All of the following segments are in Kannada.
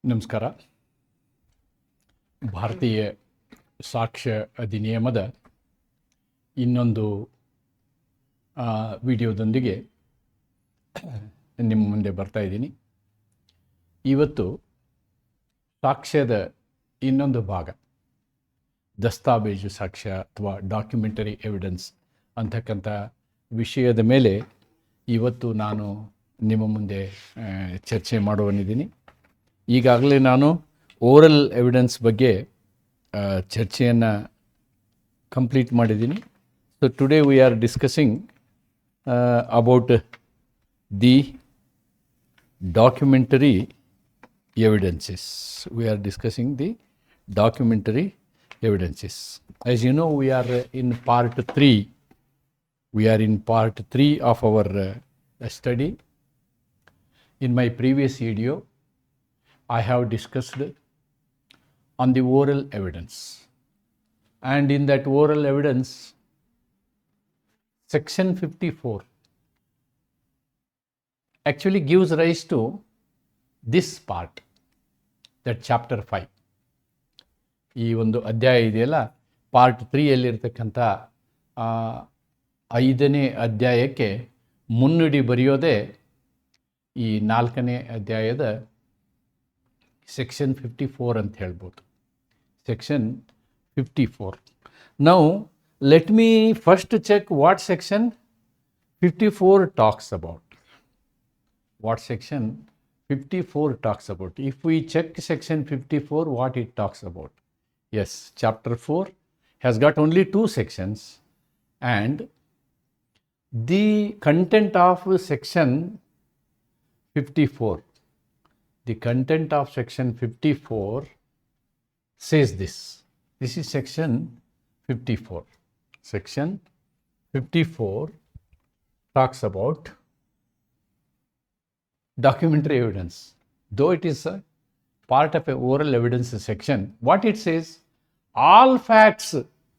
ನಮಸ್ಕಾರ. ಭಾರತೀಯ ಸಾಕ್ಷ್ಯ ಅಧಿನಿಯಮದ ಇನ್ನೊಂದು ವಿಡಿಯೋದೊಂದಿಗೆ ನಿಮ್ಮ ಮುಂದೆ ಬರ್ತಾ ಇದ್ದೀನಿ. ಇವತ್ತು ಸಾಕ್ಷ್ಯದ ಇನ್ನೊಂದು ಭಾಗ, ದಸ್ತಾವೇಜು ಸಾಕ್ಷ್ಯ ಅಥವಾ ಡಾಕ್ಯುಮೆಂಟರಿ ಎವಿಡೆನ್ಸ್ ಅಂತಕ್ಕಂಥ ವಿಷಯದ ಮೇಲೆ ಇವತ್ತು ನಾನು ನಿಮ್ಮ ಮುಂದೆ ಚರ್ಚೆ ಮಾಡುವನಿದ್ದೀನಿ. ಈಗಾಗಲೇ ನಾನು ಓರಲ್ ಎವಿಡೆನ್ಸ್ ಬಗ್ಗೆ ಚರ್ಚೆಯನ್ನು ಕಂಪ್ಲೀಟ್ ಮಾಡಿದ್ದೀನಿ. So today we are discussing about the documentary evidences. We are discussing the documentary evidences. As you know, we are in part 3. We are in part 3 of our study. In my previous video, I have discussed on the oral evidence. And in that oral evidence, section 54 actually gives rise to this part, that chapter 5. ಈ ಒಂದು ಅಧ್ಯಾಯ ಇದೆಯಲ್ಲ, ಪಾರ್ಟ್ 3ಯಲ್ಲಿರ್ತಕ್ಕಂಥ 5ನೇ ಅಧ್ಯಾಯಕ್ಕೆ ಮುನ್ನುಡಿ ಬರೆಯೋದೇ ಈ 4ನೇ ಅಧ್ಯಾಯದ ಸೆಕ್ಷನ್ 54 ಅಂತ ಹೇಳ್ಬೋದು. Section 54. Now let me first check what section 54 talks about. What section 54 talks about? If we check section 54, what it talks about? Yes, chapter 4 has got only 2 sections, and the content of section 54, the content of section 54 says this. This is section 54. Section 54 talks about documentary evidence. Though it is a part of a oral evidence section, what it says, all facts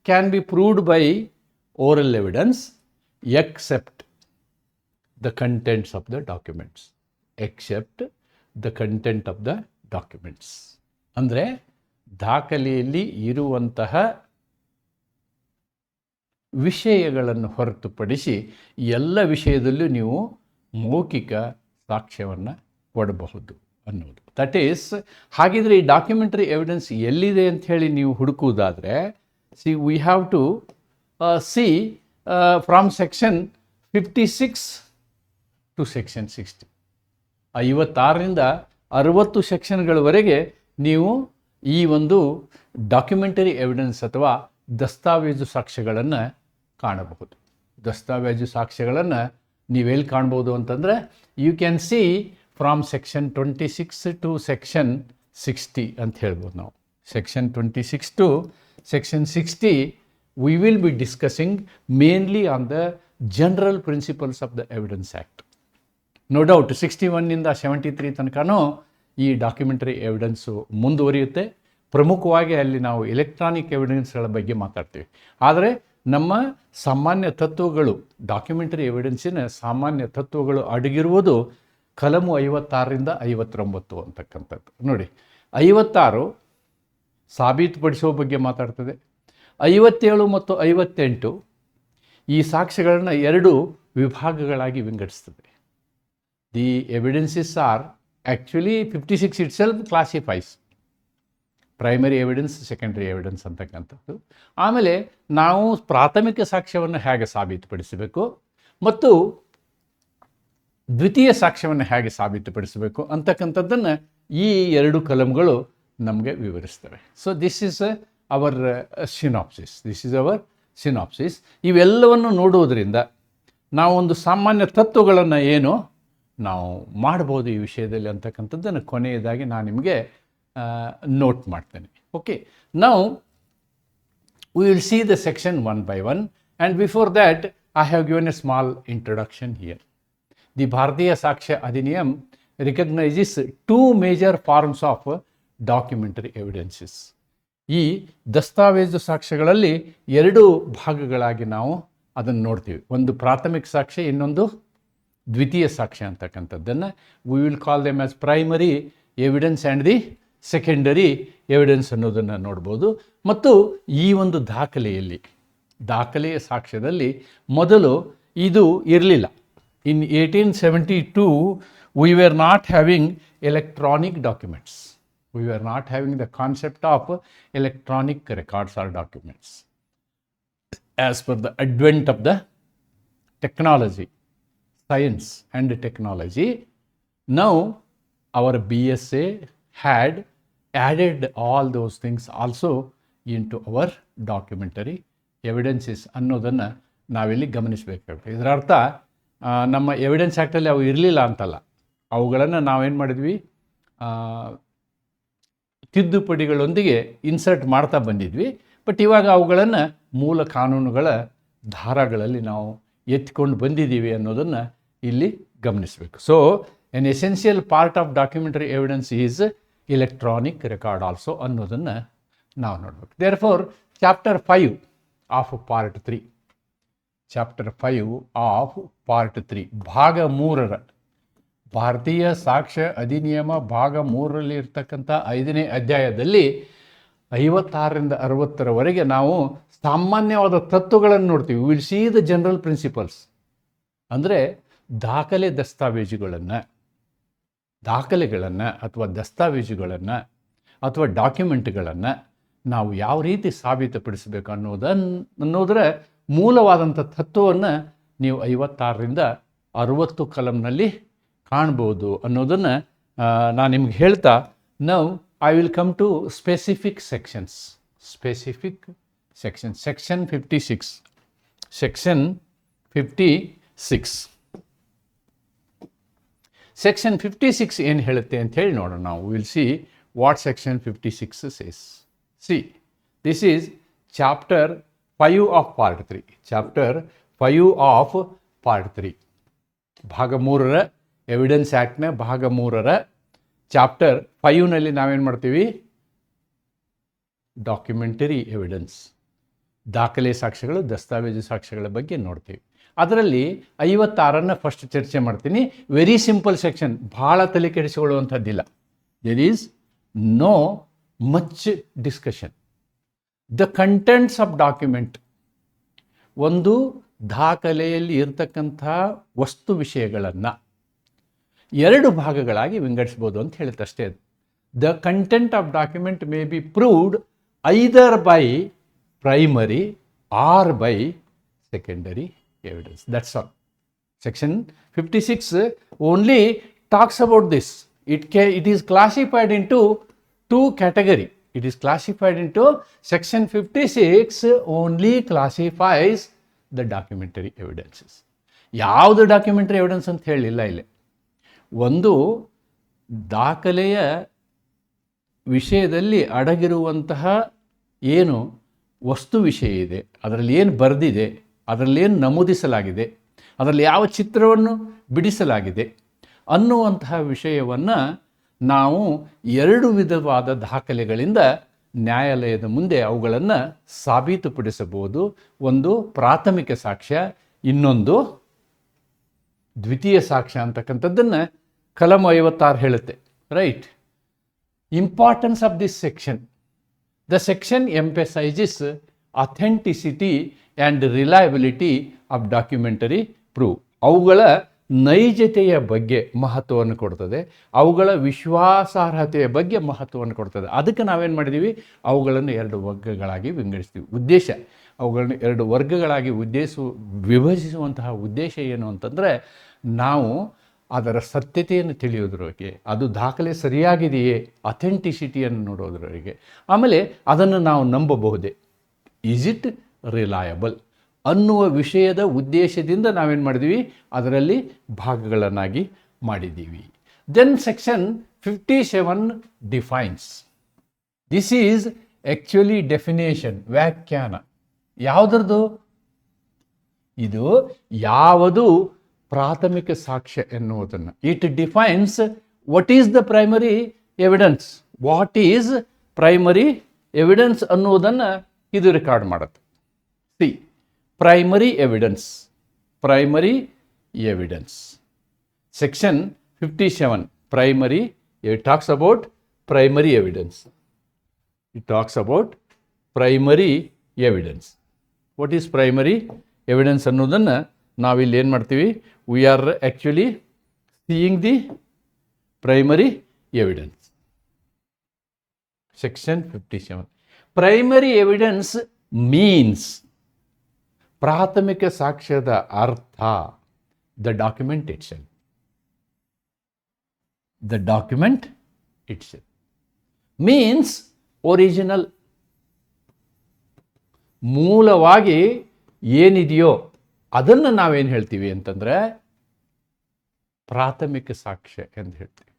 can be proved by oral evidence except the contents of the documents. Except the content of the documents. ಅಂದರೆ ದಾಖಲೆಯಲ್ಲಿ ಇರುವಂತಹ ವಿಷಯಗಳನ್ನು ಹೊರತುಪಡಿಸಿ ಎಲ್ಲ ವಿಷಯದಲ್ಲೂ ನೀವು ಮೌಖಿಕ ಸಾಕ್ಷ್ಯವನ್ನು ಕೊಡಬಹುದು ಅನ್ನೋದು. ದಟ್ ಈಸ್, ಹಾಗಿದ್ರೆ ಈ ಡಾಕ್ಯುಮೆಂಟರಿ ಎವಿಡೆನ್ಸ್ ಎಲ್ಲಿದೆ ಅಂತ ಹೇಳಿ ನೀವು ಹುಡುಕುವುದಾದರೆ, we have to see from section 56 to section 60. 56ರಿಂದ 60 ಸೆಕ್ಷನ್ಗಳವರೆಗೆ ನೀವು ಈ ಒಂದು ಡಾಕ್ಯುಮೆಂಟರಿ ಎವಿಡೆನ್ಸ್ ಅಥವಾ ದಸ್ತಾವೇಜು ಸಾಕ್ಷ್ಯಗಳನ್ನು ಕಾಣಬಹುದು. ದಸ್ತಾವೇಜು ಸಾಕ್ಷ್ಯಗಳನ್ನು ನೀವೆಲ್ಲಿ ಕಾಣ್ಬೋದು ಅಂತಂದರೆ, you can see from section 26 to section 60 ಅಂತ ಹೇಳ್ಬೋದು ನಾವು. Section 26 to section 60 we will be discussing mainly on the general principles of the evidence act. No doubt 61ನಿಂದ 73 ತನಕನೂ ಈ ಡಾಕ್ಯುಮೆಂಟರಿ ಎವಿಡೆನ್ಸು ಮುಂದುವರಿಯುತ್ತೆ. ಪ್ರಮುಖವಾಗಿ ಅಲ್ಲಿ ನಾವು ಎಲೆಕ್ಟ್ರಾನಿಕ್ ಎವಿಡೆನ್ಸ್ಗಳ ಬಗ್ಗೆ ಮಾತಾಡ್ತೀವಿ. ಆದರೆ ನಮ್ಮ ಸಾಮಾನ್ಯ ತತ್ವಗಳು, ಡಾಕ್ಯುಮೆಂಟರಿ ಎವಿಡೆನ್ಸಿನ ಸಾಮಾನ್ಯ ತತ್ವಗಳು ಅಡಗಿರುವುದು ಕಲಮು 56ರಿಂದ 59 ಅಂತಕ್ಕಂಥದ್ದು. ನೋಡಿ, 56 ಸಾಬೀತುಪಡಿಸುವ ಬಗ್ಗೆ ಮಾತಾಡ್ತದೆ. 57 ಮತ್ತು 58 ಈ ಸಾಕ್ಷ್ಯಗಳನ್ನು 2 ವಿಭಾಗಗಳಾಗಿ ವಿಂಗಡಿಸ್ತದೆ. The evidences are actually 56 itself classifies primary evidence, secondary evidence ಅಂತಕ್ಕಂಥದ್ದು. ಆಮೇಲೆ ನಾವು ಪ್ರಾಥಮಿಕ ಸಾಕ್ಷ್ಯವನ್ನು ಹೇಗೆ ಸಾಬೀತುಪಡಿಸಬೇಕು ಮತ್ತು ದ್ವಿತೀಯ ಸಾಕ್ಷ್ಯವನ್ನು ಹೇಗೆ ಸಾಬೀತುಪಡಿಸಬೇಕು ಅಂತಕ್ಕಂಥದ್ದನ್ನು ಈ 2 ಕಲಂಗಳು ನಮಗೆ ವಿವರಿಸ್ತವೆ. So this is our synopsis. This is our synopsis. ಇವೆಲ್ಲವನ್ನು ನೋಡುವುದರಿಂದ ನಾವೊಂದು ಸಾಮಾನ್ಯ ತತ್ವಗಳನ್ನು ಏನು ನಾವು ಮಾಡ್ಬೋದು ಈ ವಿಷಯದಲ್ಲಿ ಅಂತಕ್ಕಂಥದ್ದನ್ನು ಕೊನೆಯದಾಗಿ ನಾನು ನಿಮಗೆ ನೋಟ್ ಮಾಡ್ತೇನೆ. Okay, now we will see the section one by one, and before that I have given a small introduction here. The Bharatiya Sakshya Adhiniyam recognises 2 major forms of documentary evidences. ಈ ದಸ್ತಾವೇಜು ಸಾಕ್ಷ್ಯಗಳಲ್ಲಿ 2 ಭಾಗಗಳಾಗಿ ನಾವು ಅದನ್ನು ನೋಡ್ತೀವಿ. ಒಂದು ಪ್ರಾಥಮಿಕ ಸಾಕ್ಷ್ಯ, ಇನ್ನೊಂದು ದ್ವಿತೀಯ ಸಾಕ್ಷ್ಯ ಅಂತಕ್ಕಂಥದ್ದನ್ನು we will call them as primary evidence and the secondary evidence ಅನ್ನೋದನ್ನು ನೋಡ್ಬೋದು. ಮತ್ತು ಈ ಒಂದು ದಾಖಲೆಯ ಸಾಕ್ಷ್ಯದಲ್ಲಿ ಮೊದಲು ಇದು ಇರಲಿಲ್ಲ. ಇನ್ 1872 we were not having electronic documents. We were not having the concept of electronic records or documents. As per the advent of the technology, science and technology, now our BSA had added all those things also into our documentary evidences ಅನ್ನೋದನ್ನು ನಾವಿಲ್ಲಿ ಗಮನಿಸಬೇಕಾಗುತ್ತೆ. ಇದರ ಅರ್ಥ ನಮ್ಮ ಎವಿಡೆನ್ಸ್ ಆ್ಯಕ್ಟಲ್ಲಿ ಅವು ಇರಲಿಲ್ಲ ಅಂತಲ್ಲ, ಅವುಗಳನ್ನು ನಾವೇನು ಮಾಡಿದ್ವಿ, ತಿದ್ದುಪಡಿಗಳೊಂದಿಗೆ ಇನ್ಸರ್ಟ್ ಮಾಡ್ತಾ ಬಂದಿದ್ವಿ. ಬಟ್ ಇವಾಗ ಅವುಗಳನ್ನು ಮೂಲ ಕಾನೂನುಗಳ ಧಾರಾಗಳಲ್ಲಿ ನಾವು ಎತ್ಕೊಂಡು ಬಂದಿದ್ದೀವಿ ಅನ್ನೋದನ್ನು ಇಲ್ಲಿ ಗಮನಿಸಬೇಕು. So N essential part of documentary evidence is electronic record also ಅನ್ನೋದನ್ನು ನಾವು ನೋಡಬೇಕು. Therefore chapter 5 of part 3, chapter 5 of part 3 ಭಾಗ 3ರ ಭಾರತೀಯ ಸಾಕ್ಷ್ಯ ಅಧಿನಿಯಮ ಭಾಗ 3ರಲ್ಲಿ ಇರ್ತಕ್ಕಂಥ 5ನೇ ಅಧ್ಯಾಯದಲ್ಲಿ 56ರಿಂದ 60ರವರೆಗೆ ನಾವು ಸಾಮಾನ್ಯವಾದ ತತ್ವಗಳನ್ನು ನೋಡ್ತೀವಿ. Will see the general principles. ಅಂದರೆ ದಾಖಲೆಗಳನ್ನು ಅಥವಾ ದಸ್ತಾವೇಜುಗಳನ್ನು ಅಥವಾ ಡಾಕ್ಯುಮೆಂಟ್ಗಳನ್ನು ನಾವು ಯಾವ ರೀತಿ ಸಾಬೀತುಪಡಿಸಬೇಕು ಅನ್ನೋದರ ಮೂಲವಾದಂಥ ತತ್ವವನ್ನು ನೀವು 56ರಿಂದ 60 ಕಲಂನಲ್ಲಿ ಕಾಣ್ಬೋದು ಅನ್ನೋದನ್ನು ನಾನು ನಿಮ್ಗೆ ಹೇಳ್ತಾ, now I will come to specific sections. Section 56. Section 56 ಏನು ಹೇಳುತ್ತೆ ಅಂತ ಹೇಳಿ ನೋಡೋಣ. ನಾವು will see what section 56 says. See, this is chapter 5 of part 3. Chapter 5 of part 3 ಭಾಗ 3ರ ಎವಿಡೆನ್ಸ್ ಆ್ಯಕ್ಟ್ನ ಭಾಗ 3ರ ಚಾಪ್ಟರ್ 5ನಲ್ಲಿ ನಾವೇನು ಮಾಡ್ತೀವಿ, ಡಾಕ್ಯುಮೆಂಟರಿ ಎವಿಡೆನ್ಸ್, ದಾಖಲೆ ಸಾಕ್ಷ್ಯಗಳು, ದಸ್ತಾವೇಜು ಸಾಕ್ಷ್ಯಗಳ ಬಗ್ಗೆ ನೋಡ್ತೀವಿ. ಅದರಲ್ಲಿ 56ನ್ನು ಫಸ್ಟ್ ಚರ್ಚೆ ಮಾಡ್ತೀನಿ. ವೆರಿ ಸಿಂಪಲ್ ಸೆಕ್ಷನ್, ಭಾಳ ತಲೆ ಕೆಡಿಸಿಕೊಳ್ಳುವಂಥದ್ದಿಲ್ಲ. There is no much discussion. The contents of document, ಒಂದು ದಾಖಲೆಯಲ್ಲಿ ಇರತಕ್ಕಂಥ ವಸ್ತು ವಿಷಯಗಳನ್ನು 2 ಭಾಗಗಳಾಗಿ ವಿಂಗಡಿಸ್ಬೋದು ಅಂತ ಹೇಳುತ್ತೆ ಅಷ್ಟೇ. ಅದು the content of document may be proved either by primary or by secondary evidence. That's all. Section 56 only talks about this. It is classified into 2 categories. It is classified into section 56 only classifies the documentary evidences. ಯಾವುದು ಡಾಕ್ಯುಮೆಂಟರಿ ಎವಿಡೆನ್ಸ್ ಅಂತ ಹೇಳಿಲ್ಲ ಇಲ್ಲಿ. ಒಂದು ದಾಖಲೆಯ ವಿಷಯದಲ್ಲಿ ಅಡಗಿರುವಂತಹ ಏನು ವಸ್ತು ವಿಷಯ ಇದೆ, ಅದರಲ್ಲಿ ಏನು ಬರೆದಿದೆ, ಅದರಲ್ಲಿ ಏನು ನಮೂದಿಸಲಾಗಿದೆ, ಅದರಲ್ಲಿ ಯಾವ ಚಿತ್ರವನ್ನು ಬಿಡಿಸಲಾಗಿದೆ ಅನ್ನುವಂತಹ ವಿಷಯವನ್ನು ನಾವು 2 ವಿಧವಾದ ದಾಖಲೆಗಳಿಂದ ನ್ಯಾಯಾಲಯದ ಮುಂದೆ ಅವುಗಳನ್ನು ಸಾಬೀತುಪಡಿಸಬಹುದು. ಒಂದು ಪ್ರಾಥಮಿಕ ಸಾಕ್ಷ್ಯ, ಇನ್ನೊಂದು ದ್ವಿತೀಯ ಸಾಕ್ಷ್ಯ ಅಂತಕ್ಕಂಥದ್ದನ್ನು ಕಲಂ 56 ಹೇಳುತ್ತೆ. Right. Importance of this section. The section emphasises authenticity and reliability of documentary proof. ಅವುಗಳ ನೈಜತೆಯ ಬಗ್ಗೆ ಮಹತ್ವವನ್ನು ಕೊಡ್ತದೆ, ಅವುಗಳ ವಿಶ್ವಾಸಾರ್ಹತೆಯ ಬಗ್ಗೆ ಮಹತ್ವವನ್ನು ಕೊಡ್ತದೆ. ಅದಕ್ಕೆ ನಾವೇನು ಮಾಡಿದ್ದೀವಿ, ಅವುಗಳನ್ನು 2 ವರ್ಗಗಳಾಗಿ ವಿಂಗಡಿಸ್ತೀವಿ. ಉದ್ದೇಶ, ಅವುಗಳನ್ನು 2 ವರ್ಗಗಳಾಗಿ ವಿಭಜಿಸುವಂತಹ ಉದ್ದೇಶ ಏನು ಅಂತಂದರೆ, ನಾವು ಅದರ ಸತ್ಯತೆಯನ್ನು ತಿಳಿಯೋದ್ರೊಳಗೆ, ಅದು ದಾಖಲೆ ಸರಿಯಾಗಿದೆಯೇ, ಅಥೆಂಟಿಸಿಟಿಯನ್ನು ನೋಡೋದ್ರೊಳಗೆ, ಆಮೇಲೆ ಅದನ್ನು ನಾವು ನಂಬಬಹುದೇ, ಈಸ್ ಇಟ್ ರಿಲಯಬಲ್ ಅನ್ನುವ ವಿಷಯದ ಉದ್ದೇಶದಿಂದ ನಾವೇನು ಮಾಡಿದ್ದೀವಿ, ಅದರಲ್ಲಿ ಭಾಗಗಳನ್ನಾಗಿ ಮಾಡಿದ್ದೀವಿ. Then section 57 defines. This is actually definition, ವ್ಯಾಖ್ಯಾನ. ಯಾವುದ್ರದ್ದು ಇದು? ಯಾವುದು ಪ್ರಾಥಮಿಕ ಸಾಕ್ಷ್ಯ ಎನ್ನುವುದನ್ನು. It defines what is the primary evidence, what is primary evidence ಅನ್ನುವುದನ್ನು ಇದು ರೆಕಾರ್ಡ್ ಮಾಡುತ್ತೆ. See, primary evidence. Primary evidence. Section 57 primary It talks about primary evidence. It talks about primary evidence. What is primary evidence ಅನ್ನೋದನ್ನು ನಾವಿಲ್ಲಿ ಏನು ಮಾಡ್ತೀವಿ? We are actually seeing the primary evidence. Section 57. Primary evidence means ಪ್ರಾಥಮಿಕ ಸಾಕ್ಷ್ಯದ ಅರ್ಥ the document itself. The document itself means original. ಮೂಲವಾಗಿ ಏನಿದೆಯೋ ಅದನ್ನು ನಾವೇನು ಹೇಳ್ತೀವಿ ಅಂತಂದರೆ ಪ್ರಾಥಮಿಕ ಸಾಕ್ಷ್ಯ ಎಂದು ಹೇಳ್ತೀವಿ.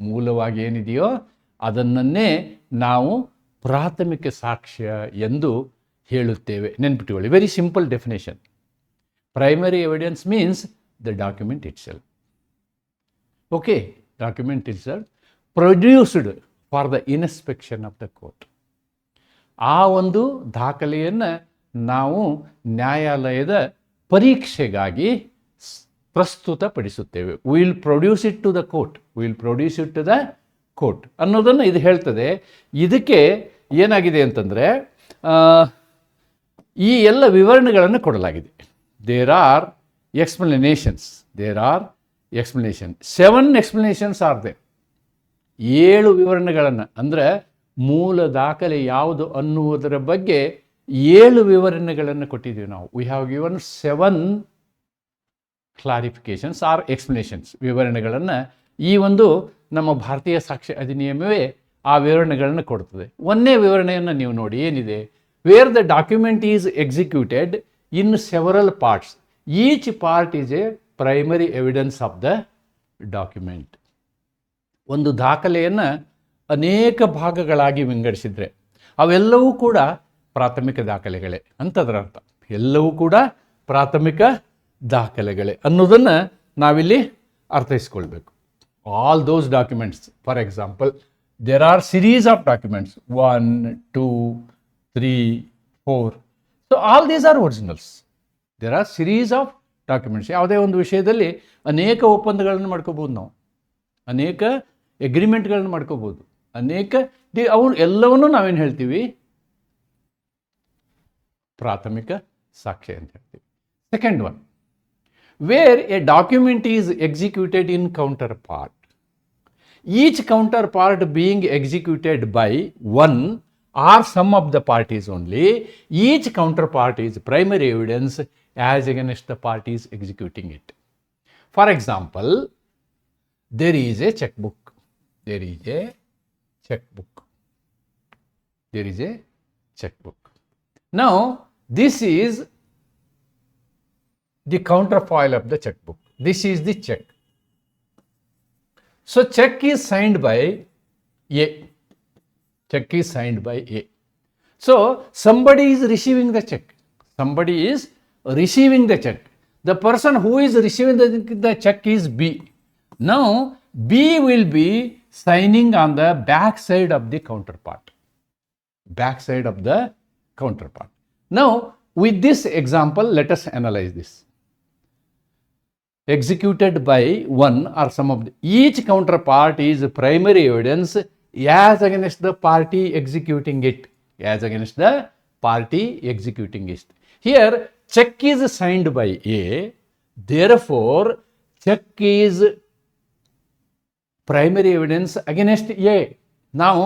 ಮೂಲವಾಗಿ ಏನಿದೆಯೋ ಅದನ್ನೇ ನಾವು ಪ್ರಾಥಮಿಕ ಸಾಕ್ಷ್ಯ ಎಂದು ಹೇಳುತ್ತೇವೆ. ನೆನ್ಪಿಟ್ಟುಕೊಳ್ಳಿ, very simple definition. Primary evidence means the document itself. Okay, document itself produced for the inspection of the court. ಆ ಒಂದು ದಾಖಲೆಯನ್ನು ನಾವು ನ್ಯಾಯಾಲಯದ ಪರೀಕ್ಷೆಗಾಗಿ ಪ್ರಸ್ತುತಪಡಿಸುತ್ತೇವೆ. Will produce it to the court, will produce it to the court ಅನ್ನೋದನ್ನು ಇದು ಹೇಳ್ತದೆ. ಇದಕ್ಕೆ ಏನಾಗಿದೆ ಅಂತಂದರೆ ಈ ಎಲ್ಲ ವಿವರಣೆಗಳನ್ನು ಕೊಡಲಾಗಿದೆ. There are explanations, 7 explanations are they. 7 ವಿವರಣೆಗಳನ್ನು, ಅಂದರೆ ಮೂಲ ದಾಖಲೆ ಯಾವುದು ಅನ್ನುವುದರ ಬಗ್ಗೆ 7 ವಿವರಣೆಗಳನ್ನು ಕೊಟ್ಟಿದ್ದೀವಿ ನಾವು. We have given 7 clarifications or explanations, ವಿವರಣೆಗಳನ್ನು. ಈ ಒಂದು ನಮ್ಮ ಭಾರತೀಯ ಸಾಕ್ಷ್ಯ ಅಧಿನಿಯಮವೇ ಆ ವಿವರಣೆಗಳನ್ನು ಕೊಡ್ತದೆ. ಒಂದನೇ ವಿವರಣೆಯನ್ನು ನೀವು ನೋಡಿ, ಏನಿದೆ? Where the document is executed in several parts, each part is a primary evidence of the document. ಒಂದು ದಾಖಲೆಯನ್ನು ಅನೇಕ ಭಾಗಗಳಾಗಿ ವಿಂಗಡಿಸಿದರೆ ಅವೆಲ್ಲವೂ ಕೂಡ ಪ್ರಾಥಮಿಕ ದಾಖಲೆಗಳೇ ಅಂತದರ ಅರ್ಥ. ಎಲ್ಲವೂ ಕೂಡ ಪ್ರಾಥಮಿಕ ದಾಖಲೆಗಳೇ ಅನ್ನೋದನ್ನು ನಾವಿಲ್ಲಿ ಅರ್ಥೈಸ್ಕೊಳ್ಬೇಕು. All those documents, for example, there are series of documents 1, 2, 3, 4. So all these are originals. There are series of documents. ಯಾವುದೇ ಒಂದು ವಿಷಯದಲ್ಲಿ ಅನೇಕ ಒಪ್ಪಂದಗಳನ್ನು ಮಾಡ್ಕೋಬೋದು, ನಾವು ಅನೇಕ ಎಗ್ರಿಮೆಂಟ್ಗಳನ್ನು ಮಾಡ್ಕೋಬೋದು, ಅನೇಕ ಅವು ಎಲ್ಲವನ್ನೂ ನಾವೇನು ಹೇಳ್ತೀವಿ? ಪ್ರಾಥಮಿಕ ಸಾಕ್ಷ್ಯ ಅಂತ ಹೇಳ್ತೀವಿ. Second one, where a document is executed in counterpart, each counterpart being executed by one or some of the parties only, each counterpart is primary evidence as against the parties executing it. For example, there is a checkbook. There is a checkbook. There is a checkbook. Now, this is the counterfoil of the checkbook. This is the check. So, check is signed by A. Check is signed by A. So, somebody is receiving the check. Somebody is receiving the check. The person who is receiving the check is B. Now, B will be signing on the back side of the counterpart. Back side of the counterpart. Now, with this example, let us analyze this. Executed by one or some of the, each counterpart is primary evidence as against the party executing it. As against the party executing it. Here, check is signed by A. Therefore, check is primary evidence against A. ನಾವು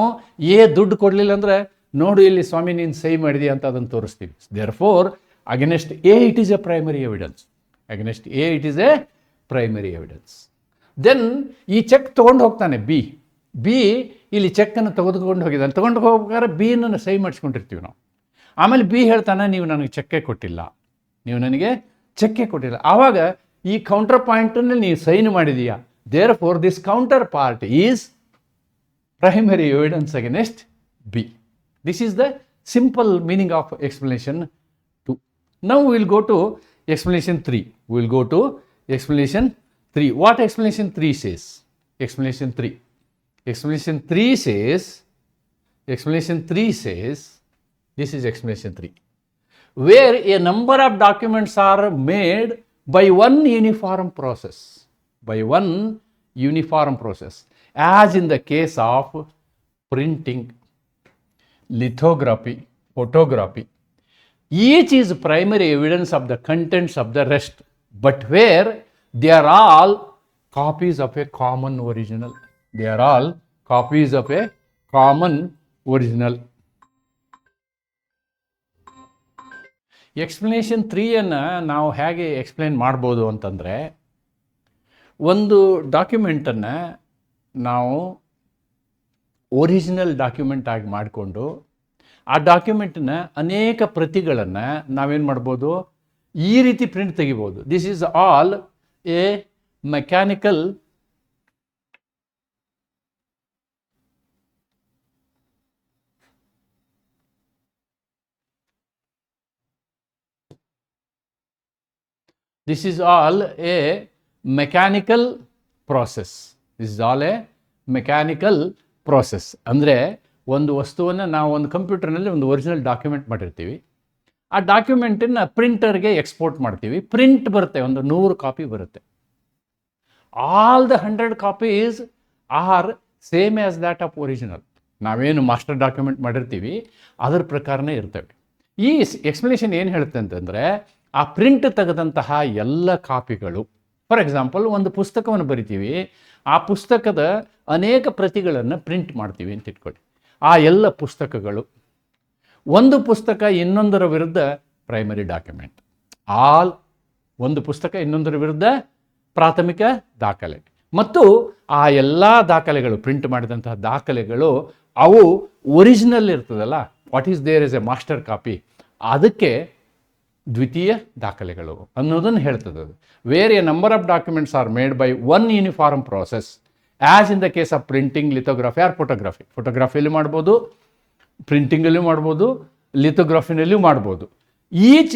A ದುಡ್ಡು ಕೊಡಲಿಲ್ಲ ಅಂದರೆ, ನೋಡು ಇಲ್ಲಿ ಸ್ವಾಮಿ ನೀನು ಸಹಿ ಮಾಡಿದಿ ಅಂತ ಅದನ್ನು ತೋರಿಸ್ತೀವಿ. Therefore, against A it is a primary evidence. Against A it is a primary evidence. Then ಈ ಚೆಕ್ ತೊಗೊಂಡು ಹೋಗ್ತಾನೆ ಬಿ ಇಲ್ಲಿ ಚೆಕ್ಕನ್ನು ತೆಗೆದುಕೊಂಡು ಹೋಗಿದ್ದಾನೆ. ತೊಗೊಂಡು ಹೋಗ್ಬೇಕಾದ್ರೆ ಬಿಯನ್ನು ಸಹಿ ಮಾಡಿಸ್ಕೊಂಡಿರ್ತೀವಿ ನಾವು. ಆಮೇಲೆ ಬಿ ಹೇಳ್ತಾನೆ, ನೀವು ನನಗೆ ಚೆಕ್ಕೆ ಕೊಟ್ಟಿಲ್ಲ, ನೀವು ನನಗೆ ಚೆಕ್ಕೆ ಕೊಟ್ಟಿಲ್ಲ. ಆವಾಗ ಈ ಕೌಂಟರ್ ಪಾಯಿಂಟನ್ನು ನೀವು ಸೈನ್ ಮಾಡಿದೀಯಾ. Therefore this counterpart is primary evidence against B. This is the simple meaning of explanation 2. Now will go to explanation 3. We will go to explanation 3. What explanation 3 says? Explanation 3 says, this is explanation 3. Where a number of documents are made by one uniform process. As in the case of printing, lithography, photography. Each is primary evidence of the contents of the rest, but where they are all copies of a common original. They are all copies of a common original. Explanation 3ಯನ್ನು ನಾವು ಹೇಗೆ ಎಕ್ಸ್ಪ್ಲೇನ್ ಮಾಡ್ಬೋದು ಅಂತಂದರೆ, ಒಂದು ಡಾಕ್ಯುಮೆಂಟನ್ನು ನಾವು ಒರಿಜಿನಲ್ ಡಾಕ್ಯುಮೆಂಟ್ ಆಗಿ ಮಾಡಿಕೊಂಡು ಆ ಡಾಕ್ಯುಮೆಂಟ್ನ ಅನೇಕ ಪ್ರತಿಗಳನ್ನು ನಾವೇನು ಮಾಡ್ಬೋದು, ಈ ರೀತಿ ಪ್ರಿಂಟ್ ತೆಗಿಬೋದು. This is all A mechanical This is all a mechanical process. This is all a mechanical process. ಅಂದರೆ ಒಂದು ವಸ್ತುವನ್ನು ನಾವು ಒಂದು ಕಂಪ್ಯೂಟರ್ನಲ್ಲಿ ಒಂದು ಒರಿಜಿನಲ್ ಡಾಕ್ಯುಮೆಂಟ್ ಮಾಡಿರ್ತೀವಿ. ಆ ಡಾಕ್ಯುಮೆಂಟನ್ನು ಪ್ರಿಂಟರ್ಗೆ ಎಕ್ಸ್ಪೋರ್ಟ್ ಮಾಡ್ತೀವಿ. ಪ್ರಿಂಟ್ ಬರುತ್ತೆ, ಒಂದು 100 ಕಾಪಿ ಬರುತ್ತೆ. All the 100 copies are same as that of original. ನಾವೇನು ಮಾಸ್ಟರ್ ಡಾಕ್ಯುಮೆಂಟ್ ಮಾಡಿರ್ತೀವಿ ಅದರ ಪ್ರಕಾರನೇ ಇರ್ತವೆ. ಈ ಎಕ್ಸ್ಪ್ಲನೇಷನ್ ಏನು ಹೇಳುತ್ತೆ ಅಂತಂದರೆ, ಆ ಪ್ರಿಂಟ್ ತೆಗೆದಂತಹ ಎಲ್ಲ ಕಾಪಿಗಳು, ಫಾರ್ ಎಕ್ಸಾಂಪಲ್ ಒಂದು ಪುಸ್ತಕವನ್ನು ಬರಿತೀವಿ, ಆ ಪುಸ್ತಕದ ಅನೇಕ ಪ್ರತಿಗಳನ್ನು ಪ್ರಿಂಟ್ ಮಾಡ್ತೀವಿ ಅಂತ ಇಟ್ಕೊಳ್ಳಿ. ಆ ಎಲ್ಲ ಪುಸ್ತಕಗಳು, ಒಂದು ಪುಸ್ತಕ ಇನ್ನೊಂದರ ವಿರುದ್ಧ ಪ್ರೈಮರಿ ಡಾಕ್ಯುಮೆಂಟ್. ಆಲ್ ಒಂದು ಪುಸ್ತಕ ಇನ್ನೊಂದರ ವಿರುದ್ಧ ಪ್ರಾಥಮಿಕ ದಾಖಲೆ, ಮತ್ತು ಆ ಎಲ್ಲ ದಾಖಲೆಗಳು, ಪ್ರಿಂಟ್ ಮಾಡಿದಂತಹ ದಾಖಲೆಗಳು ಅವು ಒರಿಜಿನಲ್ ಇರ್ತದಲ್ಲ, what is there is a master copy, ಅದಕ್ಕೆ ದ್ವಿತೀಯ ದಾಖಲೆಗಳು ಅನ್ನೋದನ್ನು ಹೇಳ್ತದೆ. ಅದು where a number of documents are made by one uniform process, as in the case of printing, lithography or photography. ಫೋಟೋಗ್ರಫಿಯಲ್ಲಿ ಮಾಡ್ಬೋದು, ಪ್ರಿಂಟಿಂಗಲ್ಲೂ ಮಾಡ್ಬೋದು, ಲಿಥೋಗ್ರಫಿನಲ್ಲೂ ಮಾಡ್ಬೋದು. Each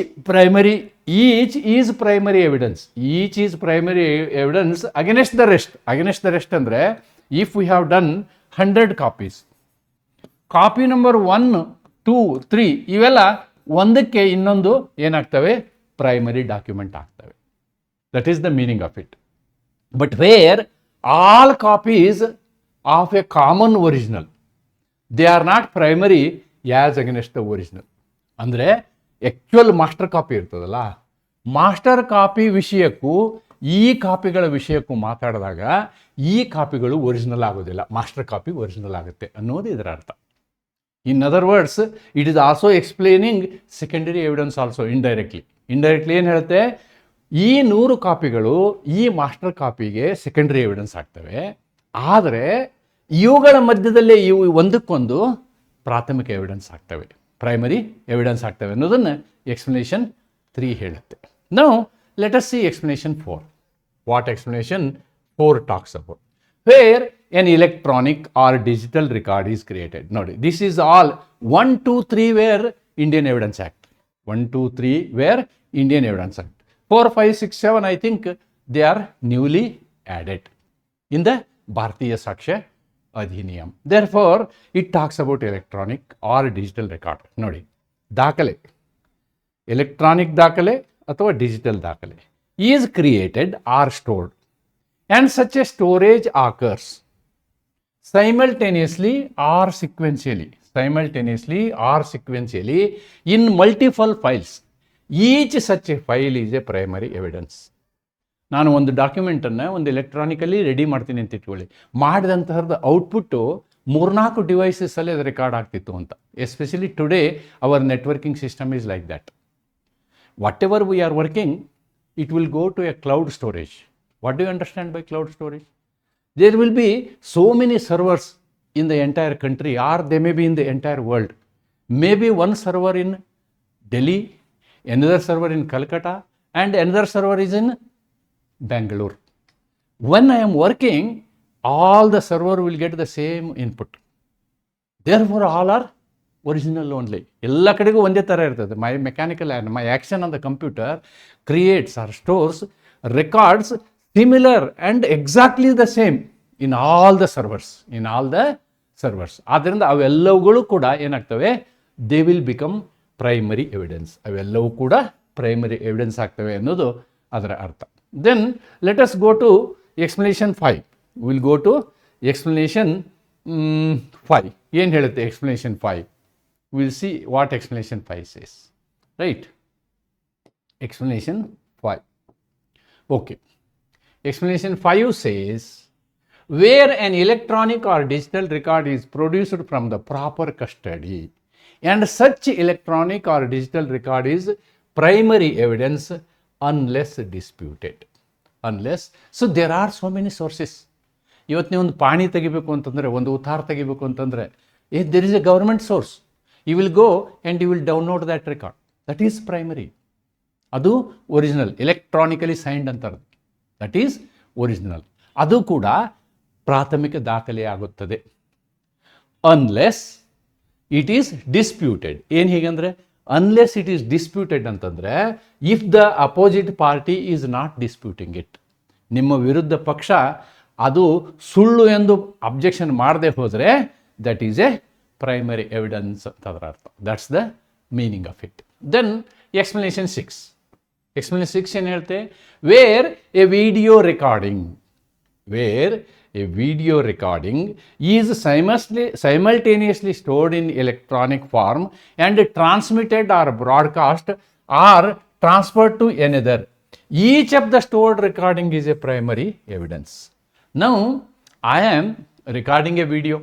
is primary evidence. Each is primary evidence against the rest. Against the rest ಅಂದರೆ, if we have done 100 copies, copy number 1, 2, 3 ಇವೆಲ್ಲ ಒಂದಕ್ಕೆ ಇನ್ನೊಂದು ಏನಾಗ್ತವೆ, ಪ್ರೈಮರಿ ಡಾಕ್ಯುಮೆಂಟ್ ಆಗ್ತವೆ. That is the meaning of it. But where all copies of A common original, they are not primary as against the original. ಅಂದರೆ ಆ್ಯಕ್ಚುಯಲ್ ಮಾಸ್ಟರ್ ಕಾಪಿ ಇರ್ತದಲ್ಲ, ಮಾಸ್ಟರ್ ಕಾಪಿ ವಿಷಯಕ್ಕೂ ಈ ಕಾಪಿಗಳ ವಿಷಯಕ್ಕೂ ಮಾತಾಡಿದಾಗ ಈ ಕಾಪಿಗಳು ಒರಿಜಿನಲ್ ಆಗೋದಿಲ್ಲ, ಮಾಸ್ಟರ್ ಕಾಪಿ ಒರಿಜಿನಲ್ ಆಗುತ್ತೆ ಅನ್ನೋದು ಇದರ ಅರ್ಥ. In other words, it is also explaining secondary evidence also indirectly. Indirectly ಏನು ಹೇಳುತ್ತೆ, ಈ 100 ಕಾಪಿಗಳು ಈ ಮಾಸ್ಟರ್ ಕಾಪಿಗೆ ಸೆಕೆಂಡರಿ ಎವಿಡೆನ್ಸ್ ಆಗ್ತವೆ, ಆದರೆ ಇವುಗಳ ಮಧ್ಯದಲ್ಲೇ ಇವು ಒಂದಕ್ಕೊಂದು ಪ್ರಾಥಮಿಕ ಎವಿಡೆನ್ಸ್ ಆಗ್ತವೆ, ಪ್ರೈಮರಿ ಎವಿಡೆನ್ಸ್ ಆಗ್ತವೆ ಅನ್ನೋದನ್ನು ಎಕ್ಸ್ಪ್ಲನೇಷನ್ 3 ಹೇಳುತ್ತೆ. Now let us C explanation 4. What explanation 4 talks about? Where an electronic or digital record is created. Nodi, this is all 1, 2, 3 were Indian Evidence Act. 1, 2, 3 were Indian Evidence Act. 4, 5, 6, 7 I think they are newly added in the Bharatiya Saksha Adhiniyam. Therefore, it talks about electronic or digital record. Nodi, ದಾಖಲೆ, electronic ದಾಖಲೆ ಅಥವಾ digital ದಾಖಲೆ is created or stored, and such a storage occurs simultaneously or sequentially in multiple files. Each such a file is a primary evidence. ನಾನು ಒಂದು ಡಾಕ್ಯುಮೆಂಟನ್ನು ಒಂದು ಎಲೆಕ್ಟ್ರಾನಿಕಲಿ ರೆಡಿ ಮಾಡ್ತೀನಿ ಅಂತ ಇಟ್ಕೊಳ್ಳಿ, ಮಾಡಿದಂತಹದ್ದು ಔಟ್ಪುಟ್ಟು 3-4 ಡಿವೈಸಸ್ಸಲ್ಲಿ ಅದು ರೆಕಾರ್ಡ್ ಆಗ್ತಿತ್ತು ಅಂತ. Especially today our networking system is like that. Whatever we are working, it will go to a cloud storage. What do you understand by cloud storage? There will be so many servers in the entire country, or they may be in the entire world. Maybe one server in Delhi, another server in Calcutta, and another server is in Bangalore. When I am working, all the server will get the same input. Therefore, all are original only. ಎಲ್ಲ ಕಡೆಗೂ ಒಂದೇ ಥರ ಇರ್ತದೆ. My action on the computer creates or stores records similar and exactly the same in all the servers. ಆದ್ದರಿಂದ ಅವೆಲ್ಲವುಗಳು ಕೂಡ ಏನಾಗ್ತವೆ, they will become primary evidence. ಅವೆಲ್ಲವೂ ಕೂಡ ಪ್ರೈಮರಿ ಎವಿಡೆನ್ಸ್ ಆಗ್ತವೆ ಅನ್ನೋದು ಅದರ ಅರ್ಥ. Then let us go to explanation 5. Will go to explanation 5 ಏನು ಹೇಳುತ್ತೆ? Explanation 5 will see what explanation 5 says, right? Explanation 5, okay. Explanation 5 says, where an electronic or digital record is produced from the proper custody and such electronic or digital record is primary evidence unless disputed. So there are so many sources. ಇವತ್ತು ನೀವು ಒಂದು ಪಾಣಿ ತೆಗಿಬೇಕು ಅಂತಂದರೆ, ಒಂದು ಉತ್ತಾರ ತೆಗಿಬೇಕು ಅಂತಂದರೆ, there is a government source. You will go and you will download that record. That is primary. ಅದು ಒರಿಜಿನಲ್, ಎಲೆಕ್ಟ್ರಾನಿಕಲಿ ಸೈನ್ಡ್ ಅಂತಾರೆ, ದಟ್ ಈಸ್ ಒರಿಜಿನಲ್. ಅದು ಕೂಡ ಪ್ರಾಥಮಿಕ ದಾಖಲೆ ಆಗುತ್ತದೆ ಅನ್ಲೆಸ್ ಇಟ್ ಈಸ್ ಡಿಸ್ಪ್ಯೂಟೆಡ್. ಏನು ಹೀಗಂದರೆ, ಅನ್ಲೆಸ್ ಇಟ್ ಈಸ್ ಡಿಸ್ಪ್ಯೂಟೆಡ್ ಅಂತಂದರೆ, if the opposite party is not disputing it, ನಿಮ್ಮ ವಿರುದ್ಧ ಪಕ್ಷ ಅದು ಸುಳ್ಳು ಎಂದು ಅಬ್ಜೆಕ್ಷನ್ ಮಾಡದೆ ಹೋದರೆ that is a primary evidence ಅಂತ ಅದರ ಅರ್ಥ. That's the meaning of it. Then explanation 6 ಏನು ಹೇಳ್ತೆ? Where a video recording is simultaneously stored in electronic form and transmitted or broadcast or transferred to another, each of the stored recording is a primary evidence. Now I am recording a video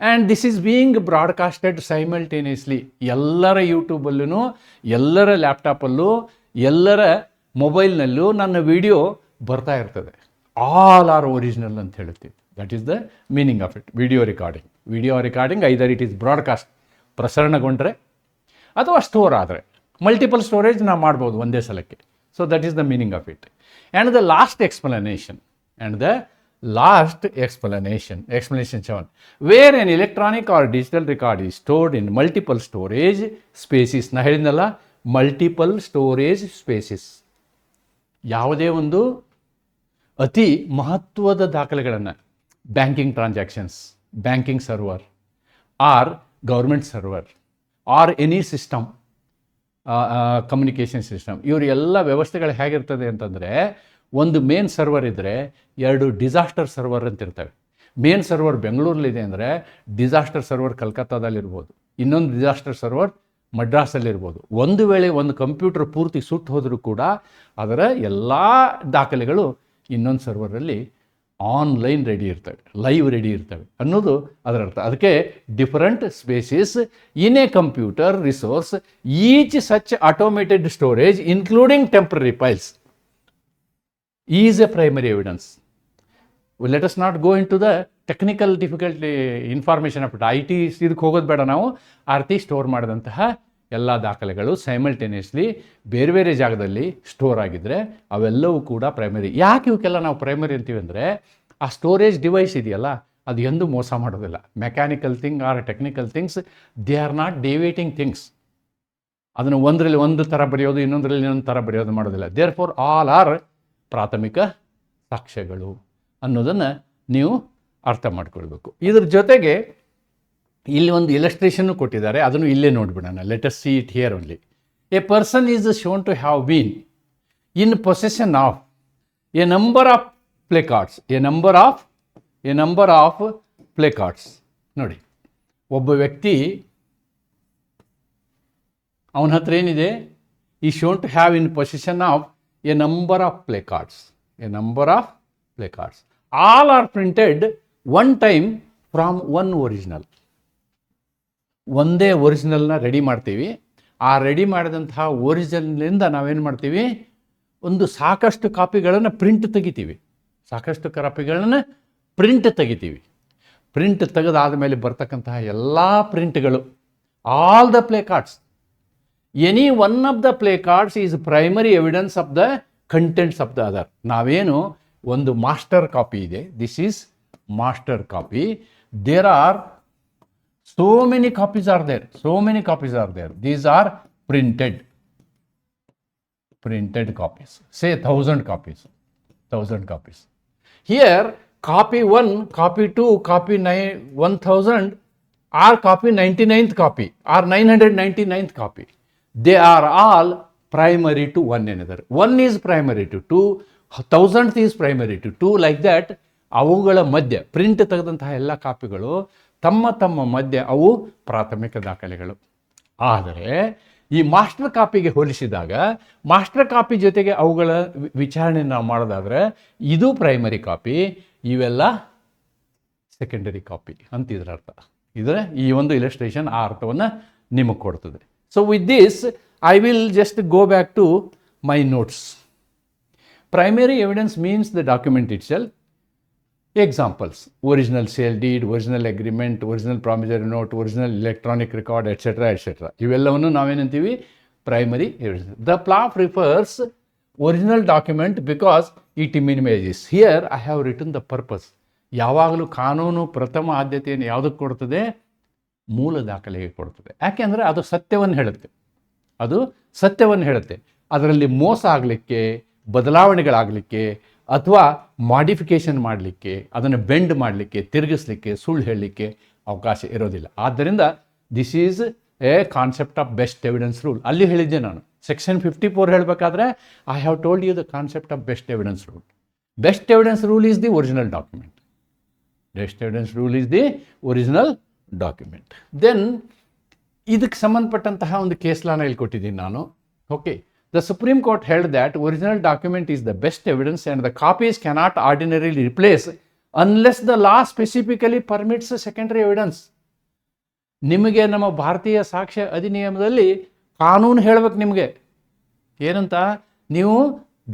and this is being broadcasted simultaneously. ಎಲ್ಲರ ಯೂಟ್ಯೂಬಲ್ಲೂ, ಎಲ್ಲರ ಲ್ಯಾಪ್ಟಾಪಲ್ಲೂ, ಎಲ್ಲರ ಮೊಬೈಲ್ನಲ್ಲೂ ನನ್ನ ವಿಡಿಯೋ ಬರ್ತಾ ಇರ್ತದೆ. ಆಲ್ ಆರ್ ಒರಿಜಿನಲ್ ಅಂತ ಹೇಳ್ತೀವಿ. That is the meaning of it. Video recording either it is broadcast, ಪ್ರಸರಣಗೊಂಡ್ರೆ, ಅಥವಾ ಸ್ಟೋರ್ ಆದರೆ, ಮಲ್ಟಿಪಲ್ ಸ್ಟೋರೇಜ್ ನಾವು ಮಾಡ್ಬೋದು ಒಂದೇ ಸಲಕ್ಕೆ. So that is the meaning of it. And the last explanation, explanation 7, where an electronic or digital record is stored in multiple storage spaces. ನಾ ಹೇಳಿದ್ನಲ್ಲ, ಮಲ್ಟಿಪಲ್ ಸ್ಟೋರೇಜ್ ಸ್ಪೇಸಸ್. ಯಾವುದೇ ಒಂದು ಅತಿ ಮಹತ್ವದ ದಾಖಲೆಗಳನ್ನು, banking transactions, banking server or government server or any system, communication system, ಇವರು ಎಲ್ಲ ವ್ಯವಸ್ಥೆಗಳು ಹೇಗಿರ್ತದೆ ಅಂತಂದರೆ, ಒಂದು ಮೇನ್ ಸರ್ವರ್ ಇದ್ದರೆ 2 ಡಿಸಾಸ್ಟರ್ ಸರ್ವರ್ ಅಂತ ಇರ್ತವೆ. ಮೇನ್ ಸರ್ವರ್ ಬೆಂಗಳೂರಲ್ಲಿದೆ ಅಂದರೆ ಡಿಸಾಸ್ಟರ್ ಸರ್ವರ್ ಕಲ್ಕತ್ತಾದಲ್ಲಿರ್ಬೋದು, ಇನ್ನೊಂದು ಡಿಸಾಸ್ಟರ್ ಸರ್ವರ್ ಮಡ್ರಾಸಲ್ಲಿರ್ಬೋದು. ಒಂದು ವೇಳೆ ಒಂದು ಕಂಪ್ಯೂಟರ್ ಪೂರ್ತಿ ಸುಟ್ಟು ಹೋದರೂ ಕೂಡ ಅದರ ಎಲ್ಲ ದಾಖಲೆಗಳು ಇನ್ನೊಂದು ಸರ್ವರಲ್ಲಿ ಆನ್ಲೈನ್ ರೆಡಿ ಇರ್ತವೆ, ಲೈವ್ ರೆಡಿ ಇರ್ತವೆ ಅನ್ನೋದು ಅದರ ಅರ್ಥ. ಅದಕ್ಕೆ different spaces in a computer resource, each such automated storage including temporary files is a primary evidence. Let us not go into the technical difficulty information of it. IT ಇದಕ್ಕೆ ಹೋಗೋದು ಬೇಡ. ನಾವು ಆ ರೀತಿ ಸ್ಟೋರ್ ಮಾಡಿದಂತಹ ಎಲ್ಲ ದಾಖಲೆಗಳು ಸೈಮಲ್ಟೇನಿಯಸ್ಲಿ ಬೇರೆ ಬೇರೆ ಜಾಗದಲ್ಲಿ ಸ್ಟೋರ್ ಆಗಿದ್ದರೆ ಅವೆಲ್ಲವೂ ಕೂಡ ಪ್ರೈಮರಿ. ಯಾಕೆ ಇವಕ್ಕೆಲ್ಲ ನಾವು ಪ್ರೈಮರಿ ಅಂತೀವಿ ಅಂದರೆ, ಆ ಸ್ಟೋರೇಜ್ ಡಿವೈಸ್ ಇದೆಯಲ್ಲ, ಅದು ಎಂದೂ ಮೋಸ ಮಾಡೋದಿಲ್ಲ. Mechanical thing or technical things, they are not deviating things. ಅದನ್ನು ಒಂದರಲ್ಲಿ ಒಂದು ಥರ ಬರೆಯೋದು, ಇನ್ನೊಂದರಲ್ಲಿ ಇನ್ನೊಂದು ಥರ ಬರೆಯೋದು ಮಾಡೋದಿಲ್ಲ. ದೇರ್ ಫಾರ್ ಆಲ್ ಆರ್ ಪ್ರಾಥಮಿಕ ಸಾಕ್ಷ್ಯಗಳು ಅನ್ನೋದನ್ನು ನೀವು ಅರ್ಥ ಮಾಡ್ಕೊಳ್ಬೇಕು. ಇದ್ರ ಜೊತೆಗೆ ಇಲ್ಲಿ ಒಂದು ಇಲಸ್ಟ್ರೇಷನ್ನು ಕೊಟ್ಟಿದ್ದಾರೆ, ಅದನ್ನು ಇಲ್ಲೇ ನೋಡಿಬಿಡೋಣ. Let us see it here only. A person is shown to have been in possession of a number of play cards. ನೋಡಿ, ಒಬ್ಬ ವ್ಯಕ್ತಿ ಅವನ ಹತ್ರ ಏನಿದೆ, ಈ shown to have in possession of a number of play cards. All are printed one time from one original. ಒಂದೇ ಒರಿಜಿನಲ್ನ ರೆಡಿ ಮಾಡ್ತೀವಿ. ಆ ರೆಡಿ ಮಾಡಿದಂತಹ ಒರಿಜಿನಲ್ನಿಂದ ನಾವೇನು ಮಾಡ್ತೀವಿ, ಒಂದು ಸಾಕಷ್ಟು ಕಾಪಿಗಳನ್ನು ಪ್ರಿಂಟ್ ತೆಗಿತೀವಿ. ಪ್ರಿಂಟ್ ತೆಗೆದಾದ ಮೇಲೆ ಬರ್ತಕ್ಕಂತಹ ಎಲ್ಲ ಪ್ರಿಂಟ್ಗಳು, all the play cards, any one of the play cards is primary evidence of the contents of the other. ನಾವೇನು ಒಂದು ಮಾಸ್ಟರ್ ಕಾಪಿ ಇದೆ, this is master copy. There are so many copies are there. These are printed copies. Say 1,000 copies. Here copy 1, copy 2, copy 1,000 or copy 99th copy or 999th copy. They are all primary to one another. One is primary to 2, 1,000th is primary to 2, like that ಅವುಗಳ ಮಧ್ಯೆ ಪ್ರಿಂಟ್ ತೆಗೆದಂತಹ ಎಲ್ಲ ಕಾಪಿಗಳು ತಮ್ಮ ತಮ್ಮ ಮಧ್ಯೆ ಅವು ಪ್ರಾಥಮಿಕ ದಾಖಲೆಗಳು. ಆದರೆ ಈ ಮಾಸ್ಟರ್ ಕಾಪಿಗೆ ಹೋಲಿಸಿದಾಗ ಮಾಸ್ಟರ್ ಕಾಪಿ ಜೊತೆಗೆ ಅವುಗಳ ವಿಚಾರಣೆ ನಾವು ಮಾಡೋದಾದರೆ ಇದು ಪ್ರೈಮರಿ ಕಾಪಿ, ಇವೆಲ್ಲ ಸೆಕೆಂಡರಿ ಕಾಪಿ ಅಂತ ಇದರ ಅರ್ಥ. ಇದರ ಈ ಒಂದು ಇಲಸ್ಟ್ರೇಷನ್ ಆ ಅರ್ಥವನ್ನು ನಿಮಗೆ ಕೊಡ್ತದೆ. So with this I will just go back to my notes. Primary evidence means the document itself. Examples: original sale deed, original agreement, original promissory note, original electronic record, etcetera etcetera. ಇವೆಲ್ಲವನ್ನು ನಾವೇನಂತೀವಿ? Primary evidence. ದ ಪ್ಲಾಫ್ refers original document because it minimises. Here I have written the purpose. ಯಾವಾಗಲೂ ಕಾನೂನು ಪ್ರಥಮ ಆದ್ಯತೆಯನ್ನು ಯಾವುದಕ್ಕೆ ಕೊಡ್ತದೆ? ಮೂಲ ದಾಖಲೆಗೆ ಕೊಡ್ತದೆ. ಯಾಕೆಂದರೆ ಅದು ಸತ್ಯವನ್ನು ಹೇಳುತ್ತೆ. ಅದು ಸತ್ಯವನ್ನು ಹೇಳುತ್ತೆ. ಅದರಲ್ಲಿ ಮೋಸ ಆಗಲಿಕ್ಕೆ, ಬದಲಾವಣೆಗಳಾಗಲಿಕ್ಕೆ ಅಥವಾ ಮಾಡಿಫಿಕೇಷನ್ ಮಾಡಲಿಕ್ಕೆ, ಅದನ್ನು ಬೆಂಡ್ ಮಾಡಲಿಕ್ಕೆ, ತಿರುಗಿಸ್ಲಿಕ್ಕೆ, ಸುಳ್ಳು ಹೇಳಲಿಕ್ಕೆ ಅವಕಾಶ ಇರೋದಿಲ್ಲ. ಆದ್ದರಿಂದ this is a concept of best evidence rule. ಅಲ್ಲಿ ಹೇಳಿದ್ದೆ ನಾನು ಸೆಕ್ಷನ್ 54 ಹೇಳಬೇಕಾದ್ರೆ I have told you the concept of best evidence rule. Best evidence rule is the original document. Best evidence rule is the original document. Then ಇದಕ್ಕೆ ಸಂಬಂಧಪಟ್ಟಂತಹ ಒಂದು ಕೇಸ್ ಲಾನ ಇಲ್ಲಿ ಕೊಟ್ಟಿದ್ದೀನಿ ನಾನು. Okay, the supreme court held that original document is the best evidence and the copies cannot ordinarily replace unless the law specifically permits secondary evidence. ನಿಮಗೆ ನಮ್ಮ ಭಾರತೀಯ ಸಾಕ್ಷ್ಯ ಅಧಿನಿಯಮದಲ್ಲಿ ಕಾನೂನು ಹೇಳಬೇಕು ನಿಮಗೆ ಏನಂತ, ನೀವು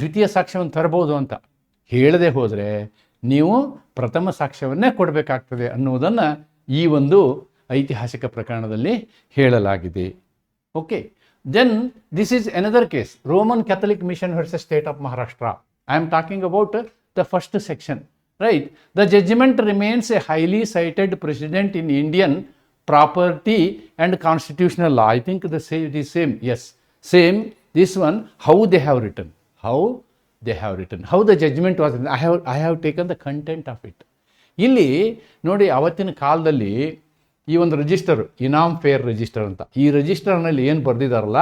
ದ್ವಿತೀಯ ಸಾಕ್ಷ್ಯವನ್ನು ತರಬಹುದು ಅಂತ. ಹೇಳದೆ ಹೋದರೆ ನೀವು ಪ್ರಥಮ ಸಾಕ್ಷ್ಯವನ್ನೇ ಕೊಡಬೇಕಾಗ್ತದೆ ಅನ್ನುವುದನ್ನು ಈ ಒಂದು ಐತಿಹಾಸಿಕ ಪ್ರಕರಣದಲ್ಲಿ ಹೇಳಲಾಗಿದೆ. Okay, then this is another case, Roman Catholic Mission versus state of Maharashtra. I am talking about the first section, right? The judgment remains a highly cited precedent in Indian property and constitutional law. I think the same, yes, same. This one, how they have written, how the judgment was. I have taken the content of it. ಇಲ್ಲಿ ನೋಡಿ, ಅವತ್ತಿನ ಕಾಲದಲ್ಲಿ ಈ ಒಂದು ರಿಜಿಸ್ಟರ್, ಇನಾಮ್ ಫೇರ್ ರಿಜಿಸ್ಟರ್ ಅಂತ, ಈ ರಿಜಿಸ್ಟರ್ನಲ್ಲಿ ಏನು ಬರೆದಿದ್ದಾರಲ್ಲ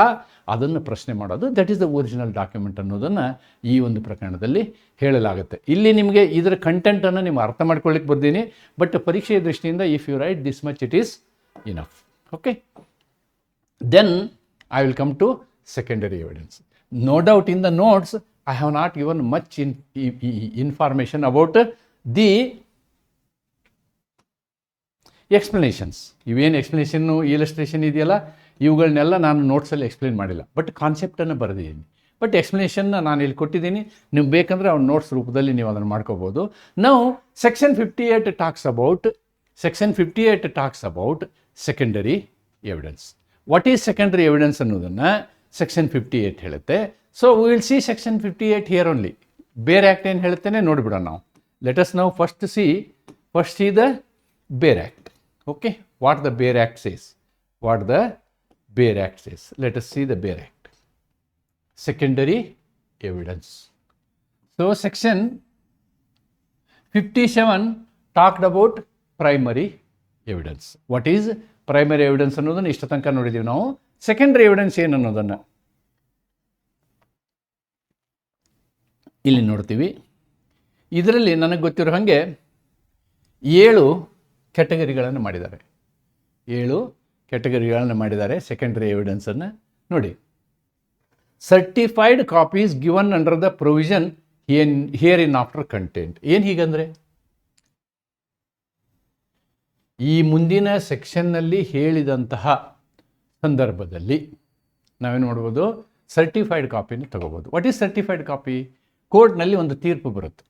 ಅದನ್ನು ಪ್ರಶ್ನೆ ಮಾಡೋದು, that is the original document ಅನ್ನೋದನ್ನು ಈ ಒಂದು ಪ್ರಕರಣದಲ್ಲಿ ಹೇಳಲಾಗುತ್ತೆ. ಇಲ್ಲಿ ನಿಮಗೆ ಇದರ ಕಂಟೆಂಟನ್ನು ನೀವು ಅರ್ಥ ಮಾಡ್ಕೊಳ್ಳಿಕ್ಕೆ ಬರ್ತೀನಿ, ಬಟ್ ಪರೀಕ್ಷೆಯ ದೃಷ್ಟಿಯಿಂದ if you write this much it is enough. Okay, then I will come to secondary evidence. No doubt in the notes I have not given much information about the explanations. ಇವೇನು ಎಕ್ಸ್ಪ್ಲನೇಷನ್ನು, ಇಲಸ್ಟ್ರೇಷನ್ ಇದೆಯಲ್ಲ, ಇವುಗಳನ್ನೆಲ್ಲ ನಾನು ನೋಟ್ಸಲ್ಲಿ ಎಕ್ಸ್ಪ್ಲೇನ್ ಮಾಡಿಲ್ಲ, ಬಟ್ ಕಾನ್ಸೆಪ್ಟನ್ನು ಬರೆದಿದ್ದೀನಿ. ಬಟ್ ಎಕ್ಸ್ಪ್ಲನೇಷನ್ನ ನಾನು ಇಲ್ಲಿ ಕೊಟ್ಟಿದ್ದೀನಿ. ನೀವು ಬೇಕಂದರೆ ಅವ್ನ ನೋಟ್ಸ್ ರೂಪದಲ್ಲಿ ನೀವು ಅದನ್ನು ಮಾಡ್ಕೋಬೋದು. ನಾವು section 58 talks about secondary evidence. What is secondary evidence ಅನ್ನೋದನ್ನು ಸೆಕ್ಷನ್ 58 ಹೇಳುತ್ತೆ. So we will see section 58 here only. Bare act ಏನು ಹೇಳುತ್ತೇನೆ ನೋಡಿಬಿಡೋಣ ನಾವು. ಲೆಟ್ ಅಸ್ ನಾವು first see the bare act. Okay, what the bare act says. Let us see the bare act. Secondary evidence. So section 57 talked about primary evidence. What is primary evidence ಅನ್ನೋದನ್ನು ಇಷ್ಟ ತನಕ ನೋಡಿದ್ದೀವಿ ನಾವು. ಸೆಕೆಂಡರಿ ಎವಿಡೆನ್ಸ್ ಏನು ಅನ್ನೋದನ್ನು ಇಲ್ಲಿ ನೋಡ್ತೀವಿ. ಇದರಲ್ಲಿ ನನಗೆ ಗೊತ್ತಿರೋ ಹಾಗೆ 7 ಕ್ಯಾಟಗರಿಗಳನ್ನು ಮಾಡಿದ್ದಾರೆ. ಸೆಕೆಂಡರಿ ಎವಿಡೆನ್ಸನ್ನು ನೋಡಿ. Certified copies given under the provision here in after content. ಏನು ಹೀಗಂದರೆ, ಈ ಮುಂದಿನ ಸೆಕ್ಷನ್ನಲ್ಲಿ ಹೇಳಿದಂತಹ ಸಂದರ್ಭದಲ್ಲಿ ನಾವೇನು ಮಾಡ್ಬೋದು, ಸರ್ಟಿಫೈಡ್ ಕಾಪಿನ ತಗೋಬೋದು. What is certified copy? ಕೋರ್ಟ್ನಲ್ಲಿ ಒಂದು ತೀರ್ಪು ಬರುತ್ತೆ,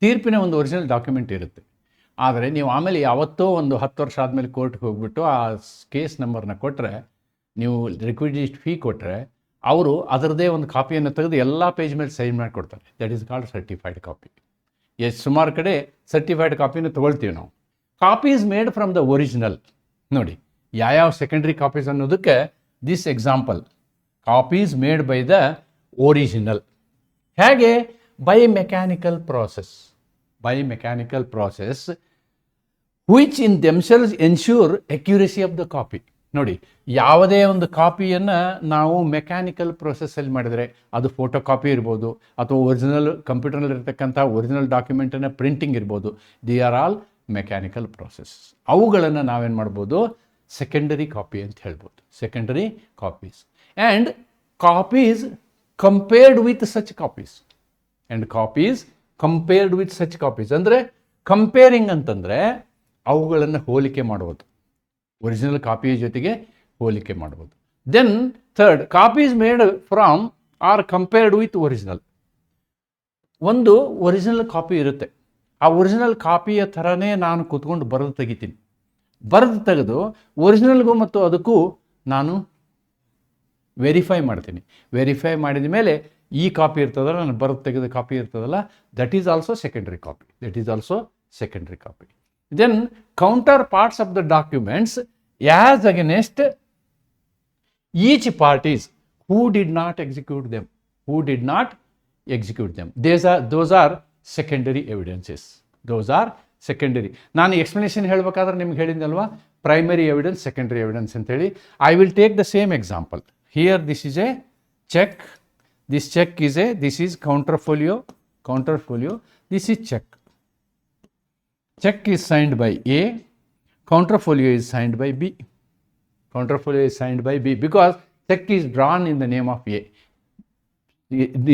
ತೀರ್ಪಿನ ಒಂದು ಒರಿಜಿನಲ್ ಡಾಕ್ಯುಮೆಂಟ್ ಇರುತ್ತೆ. ಆದರೆ ನೀವು ಆಮೇಲೆ ಯಾವತ್ತೋ ಒಂದು 10 ವರ್ಷ ಆದಮೇಲೆ ಕೋರ್ಟ್ಗೆ ಹೋಗ್ಬಿಟ್ಟು ಆ ಕೇಸ್ ನಂಬರ್ನ ಕೊಟ್ಟರೆ, ನೀವು ರಿಕ್ವಿಸಿಟ್ ಫೀ ಕೊಟ್ಟರೆ, ಅವರು ಅದರದ್ದೇ ಒಂದು ಕಾಪಿಯನ್ನು ತೆಗೆದು ಎಲ್ಲ ಪೇಜ್ ಮೇಲೆ ಸೈನ್ ಮಾಡಿಕೊಡ್ತಾರೆ. That is called certified copy. ಸುಮಾರು ಕಡೆ ಸರ್ಟಿಫೈಡ್ ಕಾಪಿನ ತೊಗೊಳ್ತೀವಿ ನಾವು. Copies made from the original. ನೋಡಿ ಯಾವ ಸೆಕೆಂಡ್ರಿ ಕಾಪೀಸ್ ಅನ್ನೋದಕ್ಕೆ this example, copies made by the original. ಹೇಗೆ? By mechanical process which in themselves ensure accuracy of the copy. ನೋಡಿ, ಯಾವುದೇ ಒಂದು ಕಾಪಿಯನ್ನು ನಾವು ಮೆಕ್ಯಾನಿಕಲ್ ಪ್ರೊಸೆಸ್ಸಲ್ಲಿ ಮಾಡಿದರೆ, ಅದು ಫೋಟೋ ಕಾಪಿ ಇರ್ಬೋದು ಅಥವಾ ಒರಿಜಿನಲ್ ಕಂಪ್ಯೂಟರ್ನಲ್ಲಿರ್ತಕ್ಕಂಥ ಒರಿಜಿನಲ್ ಡಾಕ್ಯುಮೆಂಟನ್ನು ಪ್ರಿಂಟಿಂಗ್ ಇರ್ಬೋದು, they are all mechanical process. ಅವುಗಳನ್ನು ನಾವೇನು ಮಾಡ್ಬೋದು, ಸೆಕೆಂಡರಿ ಕಾಪಿ ಅಂತ ಹೇಳ್ಬೋದು, secondary copies. And copies compared with such copies, and copies compared with such copies ಅಂದರೆ ಕಂಪೇರಿಂಗ್ ಅಂತಂದರೆ ಅವುಗಳನ್ನು ಹೋಲಿಕೆ ಮಾಡುವುದು, ಒರಿಜಿನಲ್ ಕಾಪಿಯ ಜೊತೆಗೆ ಹೋಲಿಕೆ ಮಾಡ್ಬೋದು. Then third, copies made from or compared with original. ಒಂದು ಒರಿಜಿನಲ್ ಕಾಪಿ ಇರುತ್ತೆ, ಆ ಒರಿಜಿನಲ್ ಕಾಪಿಯ ಥರನೇ ನಾನು ಕೂತ್ಕೊಂಡು ಬರೆದು ತೆಗಿತೀನಿ. ಬರೆದು ತೆಗೆದು ಒರಿಜಿನಲ್ಗೂ ಮತ್ತು ಅದಕ್ಕೂ ನಾನು ವೆರಿಫೈ ಮಾಡ್ತೀನಿ. ವೆರಿಫೈ ಮಾಡಿದ ಮೇಲೆ ಈ ಕಾಪಿ ಇರ್ತದಲ್ಲ, ನಾನು ಬರೆದು ತೆಗೆದ ಕಾಪಿ ಇರ್ತದಲ್ಲ, that is also secondary copy. That is also secondary copy. Then counterparts of the documents as against each parties who did not execute them. Who did not execute them. Those are secondary evidences. Those are secondary. ನಾನು ಎಕ್ಸ್ಪ್ಲನೇಷನ್ ಹೇಳಬೇಕಾದ್ರೆ ನಿಮ್ಗೆ ಹೇಳಿದ್ನಲ್ವಾ, ಪ್ರೈಮರಿ ಎವಿಡೆನ್ಸ್, ಸೆಕೆಂಡರಿ ಎವಿಡೆನ್ಸ್ ಅಂತೇಳಿ. I will take the same example. Here this is a cheque. This cheque is this is counterfolio. This is check. Check is signed by A, counterfolio is signed by B. Counterfolio is signed by B because check is drawn in the name of A,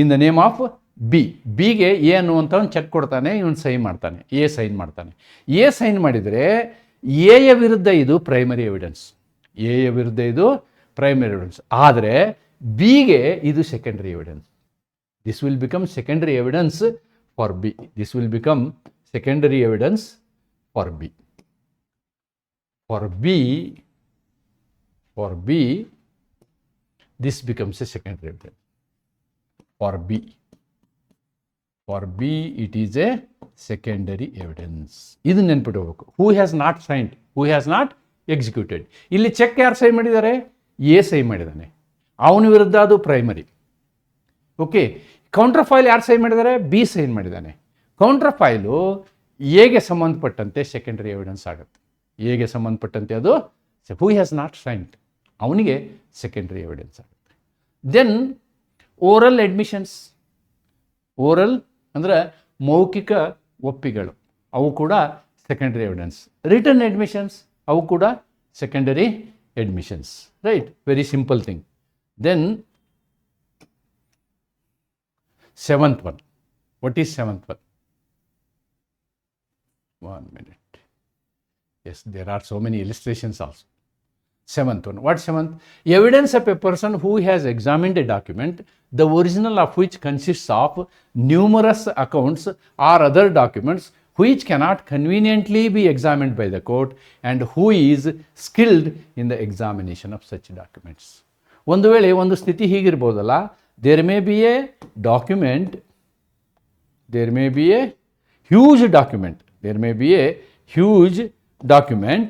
in the name of B. Bಗೆ A ಅನ್ನುವಂಥ ಒಂದು ಚೆಕ್ ಕೊಡ್ತಾನೆ, ಇವನು ಸೈನ್ ಮಾಡ್ತಾನೆ, A ಸೈನ್ ಮಾಡ್ತಾನೆ. A ಸೈನ್ ಮಾಡಿದರೆ ಎಯ ವಿರುದ್ಧ ಇದು ಪ್ರೈಮರಿ ಎವಿಡೆನ್ಸ್, ಎಯ ವಿರುದ್ಧ ಇದು ಪ್ರೈಮರಿ ಎವಿಡೆನ್ಸ್. ಆದರೆ ಬಿಗೆ ಇದು secondary evidence. This will become secondary evidence for B. This will become secondary evidence for B. For B, this becomes a secondary evidence. For B, it is a secondary evidence. ಇದು ನೆನ್ಪಿಟ್ಕೋಬೇಕು. Who has not signed, who has not executed. ಇಲ್ಲಿ ಚೆಕ್ ಯಾರು ಸೈ ಮಾಡಿದ್ದಾರೆ, ಎ ಸೈ ಮಾಡಿದ್ದಾನೆ, ಅವನ ವಿರುದ್ಧ ಅದು ಪ್ರೈಮರಿ. ಓಕೆ, ಕೌಂಟರ್ ಫೈಲ್ ಯಾರು ಸೈ ಮಾಡಿದ್ದಾರೆ, ಬಿ ಸೈನ್ ಮಾಡಿದ್ದಾನೆ. ಕೌಂಟರ್ ಫೈಲು ಎಗೆ ಸಂಬಂಧಪಟ್ಟಂತೆ ಸೆಕೆಂಡರಿ ಎವಿಡೆನ್ಸ್ ಆಗುತ್ತೆ. ಎಗೆ ಸಂಬಂಧಪಟ್ಟಂತೆ ಅದು ಹೂ ಹ್ಯಾಸ್ ನಾಟ್ ಸೈನ್ಡ್, ಅವನಿಗೆ ಸೆಕೆಂಡರಿ ಎವಿಡೆನ್ಸ್ ಆಗುತ್ತೆ. Then oral admissions. ಓರಲ್ ಅಂದರೆ ಮೌಖಿಕ ಒಪ್ಪಿಗಳು, ಅವು ಕೂಡ ಸೆಕೆಂಡರಿ ಎವಿಡೆನ್ಸ್. ರಿಟರ್ನ್ ಅಡ್ಮಿಷನ್ಸ್, ಅವು ಕೂಡ secondary admissions. Right, very simple thing. Then seventh one. What is seventh one? 1 minute. Yes, there are so many illustrations also. Seventh one. What seventh? Evidence of a person who has examined a document, the original of which consists of numerous accounts or other documents which cannot conveniently be examined by the court, and who is skilled in the examination of such documents. ಒಂದು ವೇಳೆ ಒಂದು ಸ್ಥಿತಿ ಹೀಗಿರ್ಬೋದಲ್ಲ, there may be a document, there may be a huge document, there may be a huge document.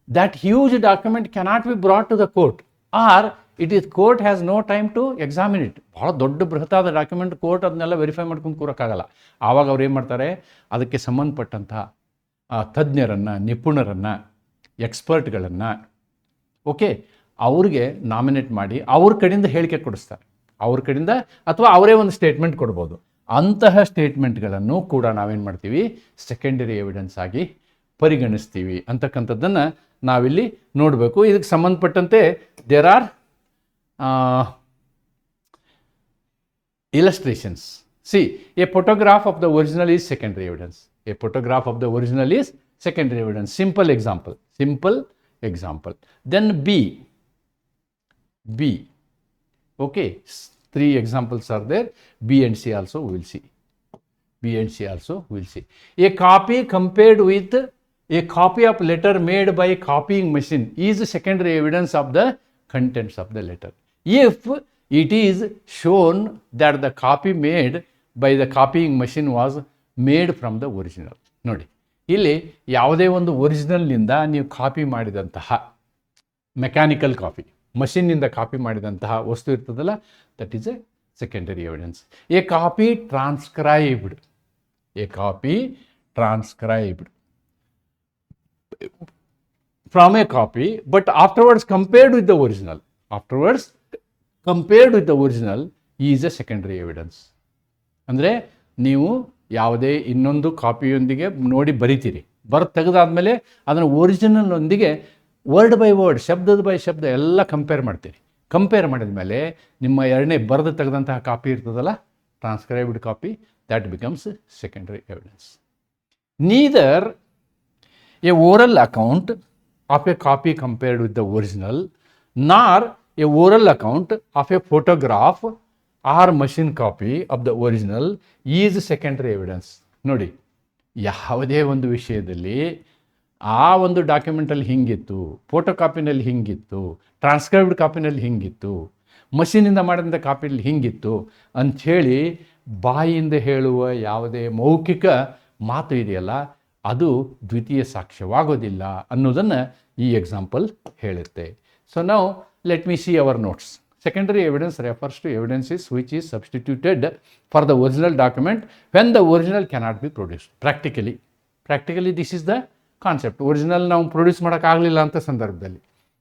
That huge document cannot be brought to the court, or it is court has no time to examine it. ಭಾಳ ದೊಡ್ಡ ಬೃಹತ್ತಾದ ಡಾಕ್ಯುಮೆಂಟ್, ಕೋರ್ಟ್ ಅದನ್ನೆಲ್ಲ ವೆರಿಫೈ ಮಾಡ್ಕೊಂಡು ಕೂರೋಕ್ಕಾಗಲ್ಲ. ಆವಾಗ ಅವ್ರು ಏನು ಮಾಡ್ತಾರೆ, ಅದಕ್ಕೆ ಸಂಬಂಧಪಟ್ಟಂತಹ ತಜ್ಞರನ್ನು, ನಿಪುಣರನ್ನು, ಎಕ್ಸ್ಪರ್ಟ್ಗಳನ್ನು ಓಕೆ ಅವ್ರಿಗೆ ನಾಮಿನೇಟ್ ಮಾಡಿ ಅವ್ರ ಕಡೆಯಿಂದ ಹೇಳಿಕೆ ಕೊಡಿಸ್ತಾರೆ, ಅವ್ರ ಕಡೆಯಿಂದ, ಅಥವಾ ಅವರೇ ಒಂದು ಸ್ಟೇಟ್ಮೆಂಟ್ ಕೊಡ್ಬೋದು. ಅಂತಹ ಸ್ಟೇಟ್ಮೆಂಟ್ಗಳನ್ನು ಕೂಡ ನಾವೇನು ಮಾಡ್ತೀವಿ, ಸೆಕೆಂಡರಿ ಎವಿಡೆನ್ಸ್ ಆಗಿ ಪರಿಗಣಿಸ್ತೀವಿ ಅಂತಕ್ಕಂಥದ್ದನ್ನು ನಾವಿಲ್ಲಿ ನೋಡಬೇಕು. ಇದಕ್ಕೆ ಸಂಬಂಧಪಟ್ಟಂತೆ there are illustrations. See, a photograph of the original is secondary evidence. A photograph of the original is secondary evidence. Simple example. Then B. Okay, 3 examples are there. B and C also we will see. A copy compared with a copy of letter made by a copying machine is secondary evidence of the contents of the letter, if it is shown that the copy made by the copying machine was made from the original. ನೋಡಿ, ಇಲ್ಲಿ ಯಾವುದೇ ಒಂದು ಒರಿಜಿನಲ್ನಿಂದ ನೀವು ಕಾಪಿ ಮಾಡಿದಂತಹ ಮೆಕ್ಯಾನಿಕಲ್ ಕಾಪಿ, ಮಷಿನ್ನಿಂದ ಕಾಪಿ ಮಾಡಿದಂತಹ ವಸ್ತು ಇರ್ತದಲ್ಲ, that is a secondary evidence. A copy transcribed from a copy, but afterwards compared with the original. Afterwards compared with the original is a secondary evidence. ಅಂದರೆ ನೀವು ಯಾವುದೇ ಇನ್ನೊಂದು ಕಾಪಿಯೊಂದಿಗೆ ನೋಡಿ ಬರಿತೀರಿ, ತೆಗೆದಾದ್ಮೇಲೆ ಅದನ್ನು ಒರಿಜಿನಲ್ನೊಂದಿಗೆ ವರ್ಡ್ ಬೈ ವರ್ಡ್, ಶಬ್ದದ ಬೈ ಶಬ್ದ ಎಲ್ಲ ಕಂಪೇರ್ ಮಾಡ್ತೀರಿ. ಕಂಪೇರ್ ಮಾಡಿದ ಮೇಲೆ ನಿಮ್ಮ ಎರಡನೇ ಬರೆದು ತೆಗೆದಂತಹ ಕಾಪಿ ಇರ್ತದಲ್ಲ, ಟ್ರಾನ್ಸ್ಕ್ರೈಬ್ಡ್ copy, that becomes secondary evidence. Neither a oral account of a copy compared with the original, nor a oral account of a photograph or machine copy of the original is secondary evidence. ನೋಡಿ, ಯಾವುದೇ ಒಂದು ವಿಷಯದಲ್ಲಿ ಆ ಒಂದು ಡಾಕ್ಯುಮೆಂಟಲ್ಲಿ ಹಿಂಗಿತ್ತು, ಫೋಟೋ ಕಾಪಿನಲ್ಲಿ ಹಿಂಗಿತ್ತು, ಟ್ರಾನ್ಸ್ಕ್ರೈಬ್ಡ್ ಕಾಪಿನಲ್ಲಿ ಹಿಂಗಿತ್ತು, ಮಷೀನಿಂದ ಮಾಡಿದಂಥ ಕಾಪಿಯಲ್ಲಿ ಹಿಂಗಿತ್ತು ಅಂಥೇಳಿ ಬಾಯಿಯಿಂದ ಹೇಳುವ ಯಾವುದೇ ಮೌಖಿಕ ಮಾತು ಇದೆಯಲ್ಲ, ಅದು ದ್ವಿತೀಯ ಸಾಕ್ಷ್ಯವಾಗೋದಿಲ್ಲ ಅನ್ನೋದನ್ನು ಈ ಎಕ್ಸಾಂಪಲ್ ಹೇಳುತ್ತೆ. ಸೊ ನಾವು let me see our notes. Secondary evidence refers to evidences which is substituted for the original document when the original cannot be produced. Practically this is the concept. Original ನಾವು ಪ್ರೊಡ್ಯೂಸ್ ಮಾಡೋಕ್ಕಾಗಲಿಲ್ಲ ಅಂತ ಸಂದರ್ಭದಲ್ಲಿ,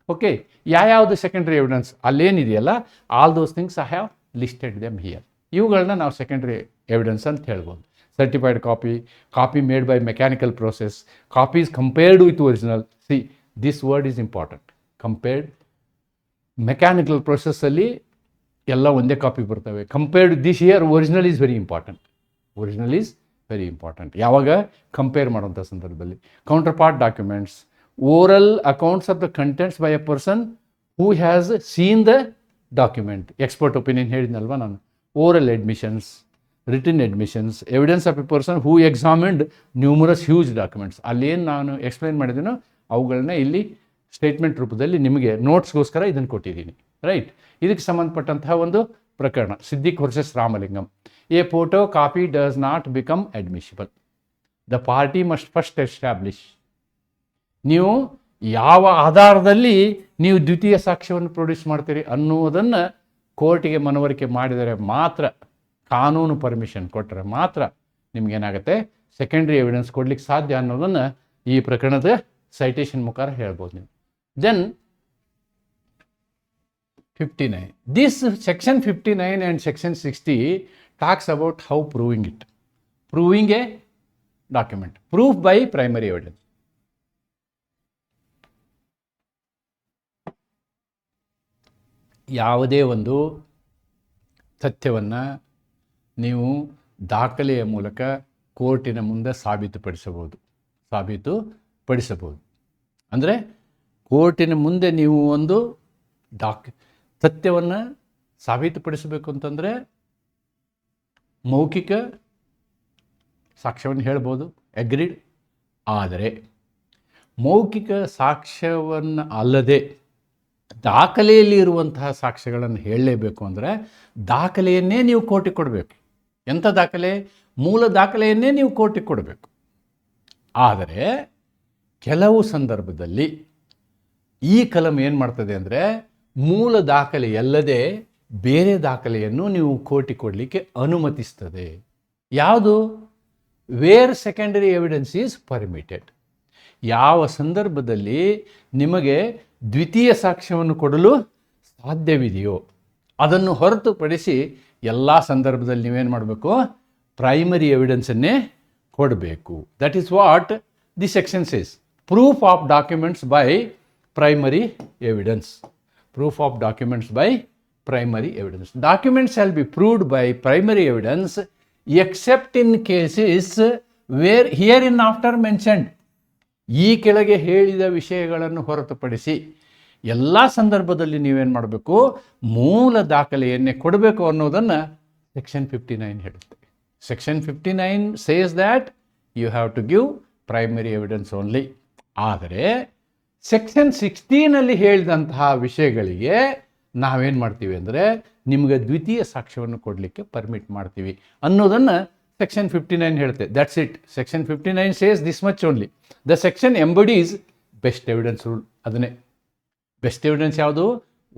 ಓಕೆ, ಯಾವುದು ಸೆಕೆಂಡ್ರಿ ಎವಿಡೆನ್ಸ್ ಅಲ್ಲೇನಿದೆಯಲ್ಲ, all those things I have listed them here. ಇವುಗಳನ್ನ ನಾವು ಸೆಕೆಂಡ್ರಿ ಎವಿಡೆನ್ಸ್ ಅಂತ ಹೇಳ್ಬೋದು. Certified copy, copy made by mechanical process, copies compared with original. See, this word is important. Compared, mechanical ಪ್ರೊಸೆಸ್ಸಲ್ಲಿ ಎಲ್ಲ ಒಂದೇ ಕಾಪಿ ಬರ್ತವೆ. Compared this here original is very important. Original is very important ಯಾವಾಗ ಕಂಪೇರ್ ಮಾಡೋಂಥ ಸಂದರ್ಭದಲ್ಲಿ. Counterpart documents, oral accounts of the contents by a person who has seen the document. Expert opinion ಹೇಳಿದ್ನಲ್ವ ನಾನು. Oral admissions, written admissions, evidence of a person who examined numerous huge documents. ಅಲ್ಲೇನು ನಾನು ಎಕ್ಸ್ಪ್ಲೈನ್ ಮಾಡಿದ್ದೀನೋ ಅವುಗಳನ್ನ ಇಲ್ಲಿ ಸ್ಟೇಟ್ಮೆಂಟ್ ರೂಪದಲ್ಲಿ ನಿಮಗೆ ನೋಟ್ಸ್ಗೋಸ್ಕರ ಇದನ್ನು ಕೊಟ್ಟಿದ್ದೀನಿ, ರೈಟ್. ಇದಕ್ಕೆ ಸಂಬಂಧಪಟ್ಟಂತಹ ಒಂದು ಪ್ರಕರಣ, Siddiq versus Ramalingam. A photo copy does not become admissible. The party must first establish. ನೀವು ಯಾವ ಆಧಾರದಲ್ಲಿ ನೀವು ದ್ವಿತೀಯ ಸಾಕ್ಷ್ಯವನ್ನು ಪ್ರೊಡ್ಯೂಸ್ ಮಾಡ್ತೀರಿ ಅನ್ನುವುದನ್ನು ಕೋರ್ಟಿಗೆ ಮನವರಿಕೆ ಮಾಡಿದರೆ ಮಾತ್ರ, ಕಾನೂನು ಪರ್ಮಿಷನ್ ಕೊಟ್ಟರೆ ಮಾತ್ರ ನಿಮಗೇನಾಗುತ್ತೆ, ಸೆಕೆಂಡ್ರಿ ಎವಿಡೆನ್ಸ್ ಕೊಡ್ಲಿಕ್ಕೆ ಸಾಧ್ಯ ಅನ್ನೋದನ್ನು ಈ ಪ್ರಕರಣದ ಸೈಟೇಷನ್ ಮುಖಾಂತರ ಹೇಳ್ಬೋದು ನೀವು. Then 59. This section 59 and section 60 talks about how proving it. Proving a document. Proof by primary evidence. ಯಾವುದೇ ಒಂದು ತಥ್ಯವನ್ನು ನೀವು ದಾಖಲೆಯ ಮೂಲಕ ಕೋರ್ಟಿನ ಮುಂದೆ ಸಾಬೀತುಪಡಿಸಬಹುದು. ಅಂದರೆ ಕೋರ್ಟಿನ ಮುಂದೆ ನೀವು ಒಂದು ತಥ್ಯವನ್ನು ಸಾಬೀತುಪಡಿಸಬೇಕು ಅಂತಂದರೆ ಮೌಖಿಕ ಸಾಕ್ಷ್ಯವನ್ನು ಹೇಳ್ಬೋದು, ಅಗ್ರೀಡ್. ಆದರೆ ಮೌಖಿಕ ಸಾಕ್ಷ್ಯವನ್ನು ಅಲ್ಲದೆ ದಾಖಲೆಯಲ್ಲಿ ಇರುವಂತಹ ಸಾಕ್ಷ್ಯಗಳನ್ನು ಹೇಳಲೇಬೇಕು ಅಂದರೆ ದಾಖಲೆಯನ್ನೇ ನೀವು ಕೋರ್ಟಿಗೆ ಕೊಡಬೇಕು. ಎಂಥ ದಾಖಲೆ? ಮೂಲ ದಾಖಲೆಯನ್ನೇ ನೀವು ಕೋರ್ಟಿಗೆ ಕೊಡಬೇಕು. ಆದರೆ ಕೆಲವು ಸಂದರ್ಭದಲ್ಲಿ ಈ ಕಲಂ ಏನು ಮಾಡ್ತದೆ ಅಂದರೆ ಮೂಲ ದಾಖಲೆಯಲ್ಲದೆ ಬೇರೆ ದಾಖಲೆಯನ್ನು ನೀವು ಕೋರ್ಟಿಗೆ ಕೊಡಲಿಕ್ಕೆ ಅನುಮತಿಸ್ತದೆ. ಯಾವುದು? Where secondary evidence is permitted. ಯಾವ ಸಂದರ್ಭದಲ್ಲಿ ನಿಮಗೆ ದ್ವಿತೀಯ ಸಾಕ್ಷ್ಯವನ್ನು ಕೊಡಲು ಸಾಧ್ಯವಿದೆಯೋ ಅದನ್ನು ಹೊರತುಪಡಿಸಿ ಎಲ್ಲ ಸಂದರ್ಭದಲ್ಲಿ ನೀವೇನು ಮಾಡಬೇಕು? ಪ್ರೈಮರಿ ಎವಿಡೆನ್ಸನ್ನೇ ಕೊಡಬೇಕು. That is what the section says. Proof of documents by primary evidence. Proof of documents by primary evidence. Documents shall be proved by primary evidence except in cases where hereinafter mentioned. ಈ ಕೆಳಗೆ ಹೇಳಿದ ವಿಷಯಗಳನ್ನು ಹೊರತುಪಡಿಸಿ ಎಲ್ಲ ಸಂದರ್ಭದಲ್ಲಿ ನೀವೇನು ಮಾಡಬೇಕು? ಮೂಲ ದಾಖಲೆಯನ್ನೇ ಕೊಡಬೇಕು ಅನ್ನೋದನ್ನು ಸೆಕ್ಷನ್ 59 ಹೇಳುತ್ತೆ. Section 59 says that you have to give primary evidence only. ಆದರೆ ಸೆಕ್ಷನ್ 16 ಹೇಳಿದಂತಹ ವಿಷಯಗಳಿಗೆ ನಾವೇನು ಮಾಡ್ತೀವಿ ಅಂದರೆ ನಿಮಗೆ ದ್ವಿತೀಯ ಸಾಕ್ಷ್ಯವನ್ನು ಕೊಡಲಿಕ್ಕೆ ಪರ್ಮಿಟ್ ಮಾಡ್ತೀವಿ ಅನ್ನೋದನ್ನು ಸೆಕ್ಷನ್ 59 ಹೇಳುತ್ತೆ. That's it. Section 59 says this much only. The section embodies best evidence rule. ಅದನ್ನೇ ಬೆಸ್ಟ್ ಎವಿಡೆನ್ಸ್ ಯಾವುದು?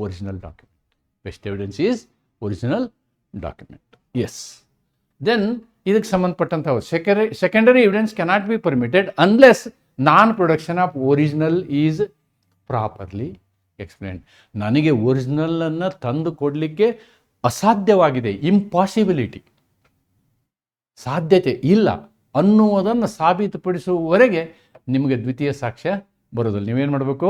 Original document. Best evidence is original document. Yes. Then ಇದಕ್ಕೆ ಸಂಬಂಧಪಟ್ಟಂಥ secondary evidence cannot be permitted unless non-production of original is properly explain. ನನಗೆ ಒರಿಜಿನಲನ್ನು ತಂದು ಕೊಡಲಿಕ್ಕೆ ಅಸಾಧ್ಯವಾಗಿದೆ, ಇಂಪಾಸಿಬಿಲಿಟಿ, ಸಾಧ್ಯತೆ ಇಲ್ಲ ಅನ್ನುವುದನ್ನು ಸಾಬೀತುಪಡಿಸುವವರೆಗೆ ನಿಮಗೆ ದ್ವಿತೀಯ ಸಾಕ್ಷ್ಯ ಬರೋದಿಲ್ಲ. ನೀವೇನು ಮಾಡಬೇಕು?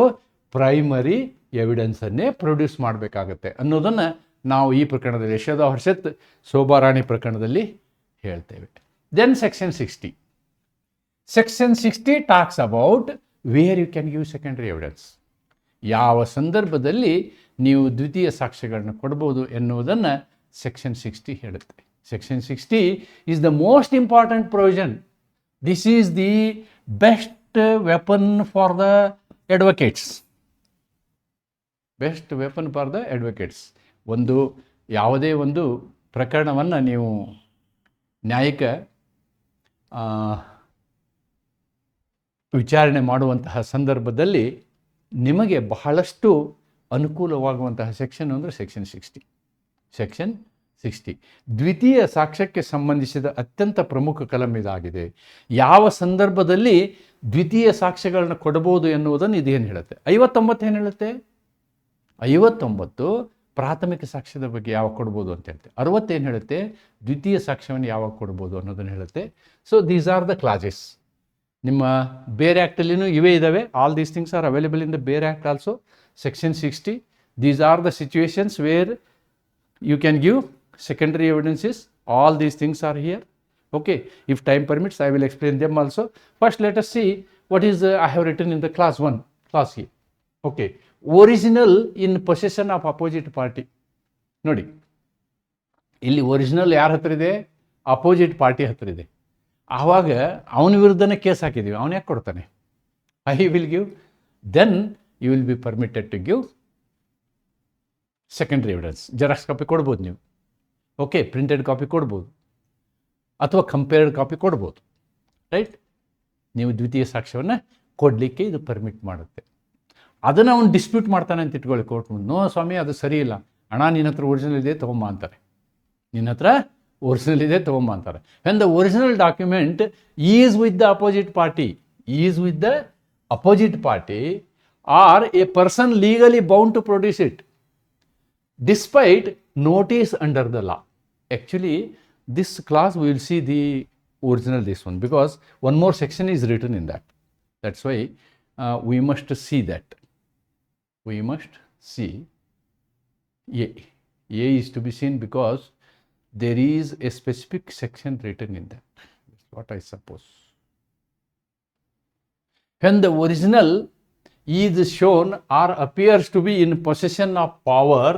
ಪ್ರೈಮರಿ ಎವಿಡೆನ್ಸನ್ನೇ ಪ್ರೊಡ್ಯೂಸ್ ಮಾಡಬೇಕಾಗತ್ತೆ ಅನ್ನೋದನ್ನು ನಾವು ಈ ಪ್ರಕರಣದಲ್ಲಿ ಯಶೋಧ ಹರ್ಷತ್ ಶೋಭಾರಾಣಿ ಪ್ರಕರಣದಲ್ಲಿ ಹೇಳ್ತೇವೆ. Then section 60. Section 60 talks about where you can give secondary evidence. ಯಾವ ಸಂದರ್ಭದಲ್ಲಿ ನೀವು ದ್ವಿತೀಯ ಸಾಕ್ಷ್ಯಗಳನ್ನ ಕೊಡ್ಬೋದು ಎನ್ನುವುದನ್ನು ಸೆಕ್ಷನ್ 60 ಹೇಳುತ್ತೆ. Section 60 is the most important provision. This is the best weapon for the advocates. Best weapon for the advocates. ಯಾವುದೇ ಒಂದು ಪ್ರಕರಣವನ್ನು ನೀವು ನ್ಯಾಯಿಕ ವಿಚಾರಣೆ ಮಾಡುವಂತಹ ಸಂದರ್ಭದಲ್ಲಿ ನಿಮಗೆ ಬಹಳಷ್ಟು ಅನುಕೂಲವಾಗುವಂತಹ ಸೆಕ್ಷನ್ ಅಂದರೆ ಸೆಕ್ಷನ್ 60. ಸೆಕ್ಷನ್ 60 ದ್ವಿತೀಯ ಸಾಕ್ಷ್ಯಕ್ಕೆ ಸಂಬಂಧಿಸಿದ ಅತ್ಯಂತ ಪ್ರಮುಖ ಕಲಂ ಇದಾಗಿದೆ. ಯಾವ ಸಂದರ್ಭದಲ್ಲಿ ದ್ವಿತೀಯ ಸಾಕ್ಷ್ಯಗಳನ್ನ ಕೊಡಬಹುದು ಎನ್ನುವುದನ್ನು ಇದೇನು ಹೇಳುತ್ತೆ? 59 ಏನು ಹೇಳುತ್ತೆ? 59 ಪ್ರಾಥಮಿಕ ಸಾಕ್ಷ್ಯದ ಬಗ್ಗೆ ಯಾವಾಗ ಕೊಡ್ಬೋದು ಅಂತ ಹೇಳುತ್ತೆ. 60 ಏನು ಹೇಳುತ್ತೆ? ದ್ವಿತೀಯ ಸಾಕ್ಷ್ಯವನ್ನು ಯಾವಾಗ ಕೊಡ್ಬೋದು ಅನ್ನೋದನ್ನು ಹೇಳುತ್ತೆ. So these are the clauses. ನಿಮ್ಮ ಬೇರೆ ಆ್ಯಕ್ಟಲ್ಲಿನೂ ಇವೇ ಇದ್ದಾವೆ. All these things are available in the ಬೇರೆ act also. Section 60, these are the situations where you can give secondary evidences. All these things are here. Okay, if time permits I will explain them also. First let us see what is I have written in the class 1 class here. Okay, original in possession of opposite party. ನೋಡಿ, ಇಲ್ಲಿ ಒರಿಜಿನಲ್ ಯಾರ ಹತ್ರ ಇದೆ? ಅಪೋಸಿಟ್ ಪಾರ್ಟಿ ಹತ್ರ ಇದೆ. ಆವಾಗ ಅವನ ವಿರುದ್ಧನೇ ಕೇಸ್ ಹಾಕಿದ್ದೀವಿ, ಅವನು ಯಾಕೆ ಕೊಡ್ತಾನೆ? I will give. Then you will be permitted to give secondary evidence. Xerox copy ಕೊಡ್ಬೋದು ನೀವು. ಓಕೆ, ಪ್ರಿಂಟೆಡ್ ಕಾಪಿ ಕೊಡ್ಬೋದು ಅಥವಾ ಕಂಪೇರ್ಡ್ ಕಾಪಿ ಕೊಡ್ಬೋದು. ರೈಟ್? ನೀವು ದ್ವಿತೀಯ ಸಾಕ್ಷ್ಯವನ್ನು ಕೊಡಲಿಕ್ಕೆ ಇದು ಪರ್ಮಿಟ್ ಮಾಡುತ್ತೆ. ಅದನ್ನು ಅವನು ಡಿಸ್ಪ್ಯೂಟ್ ಮಾಡ್ತಾನೆ ಅಂತ ಇಟ್ಕೊಳ್ಳಿ ಕೋರ್ಟ್ ಮುಂದೆ. ನೋ ಸ್ವಾಮಿ, ಅದು ಸರಿ ಇಲ್ಲ, ಅಣ್ಣ ನಿನ್ನ ಹತ್ರ ಒರಿಜಿನಲ್ ಇದೆ ತೊಗೊಂಬ ಅಂತಾರೆ. ನಿನ್ನ ಹತ್ರ ಒರಿಜಿನಲ್ ಇದೆ ತೊಗೊಂಬ ಅಂತಾರೆ. When the original document is with the opposite party, is with the opposite party or a person legally bound to produce it despite notice under the law. Actually, this class we will see the original this one, because one more section is written in that. That's why we must see that. We must see A. A is to be seen because there is a specific section written in that. That's what I suppose. When the original is shown or appears to be in possession of power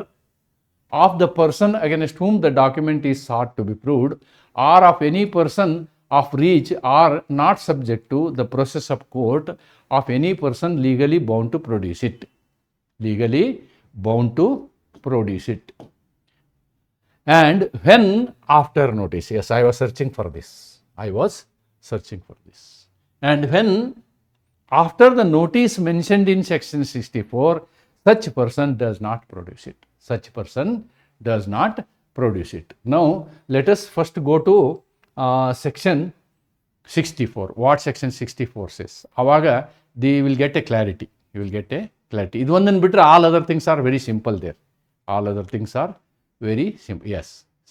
of the person against whom the document is sought to be proved, or of any person of reach or not subject to the process of court of any person legally bound to produce it. Legally bound to produce it. And when after notice, yes, I was searching for this. I was searching for this. And when after the notice mentioned in section 64, such person does not produce it. Such person does not produce it. Now, let us first go to section 64. What section 64 says? Avaga, they will get a clarity. You will get a clarity. Idu ondan bitre all other things are very simple there. All other things are very simple. Yes,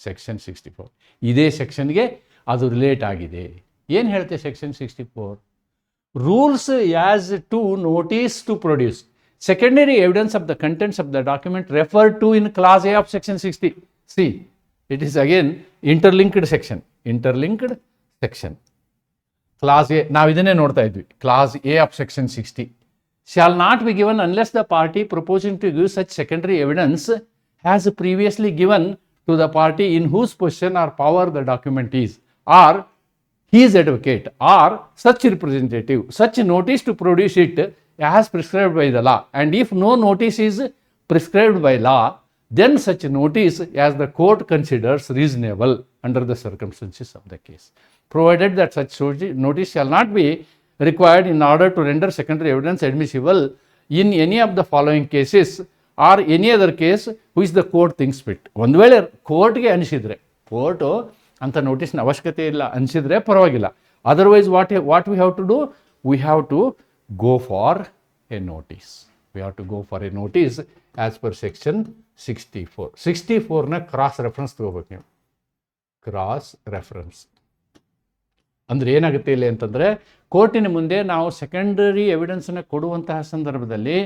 section 64. Ide section ge adu relate agide. ಏನು ಹೇಳುತ್ತೆ section 64? Rules as to notice to produce secondary evidence of the contents of the document referred to in class A of section 60. See, it is again interlinked section. Interlinked section. Class A, now idane nodta idvi. Class A of section 60 shall not be given unless the party proposing to give such secondary evidence has previously given to the party in whose possession or power the document is, or his advocate or such representative, such notice to produce it as prescribed by the law. And if no notice is prescribed by law, then such notice as the court considers reasonable under the circumstances of the case, provided that such notice shall not be required in order to render secondary evidence admissible in any of the following cases or any other case which the court thinks fit. ಒಂದು ವೇಳೆ ಕೋರ್ಟ್ಗೆ ಅನಿಸಿದರೆ, ಕೋರ್ಟು ಅಂಥ ನೋಟಿಸ್ನ ಅವಶ್ಯಕತೆ ಇಲ್ಲ ಅನಿಸಿದರೆ ಪರವಾಗಿಲ್ಲ. Otherwise what we have to do? We have to go for a notice. We have to go for a notice as per section 64. 64ನ ಕ್ರಾಸ್ ರೆಫರೆನ್ಸ್ ತೊಗೋಬೇಕು ನೀವು. ಕ್ರಾಸ್ ರೆಫರೆನ್ಸ್ ಅಂದರೆ ಏನಾಗುತ್ತೆ ಇಲ್ಲಿ ಅಂತಂದರೆ, ಕೋರ್ಟಿನ ಮುಂದೆ ನಾವು ಸೆಕೆಂಡರಿ ಎವಿಡೆನ್ಸನ್ನು ಕೊಡುವಂತಹ ಸಂದರ್ಭದಲ್ಲಿ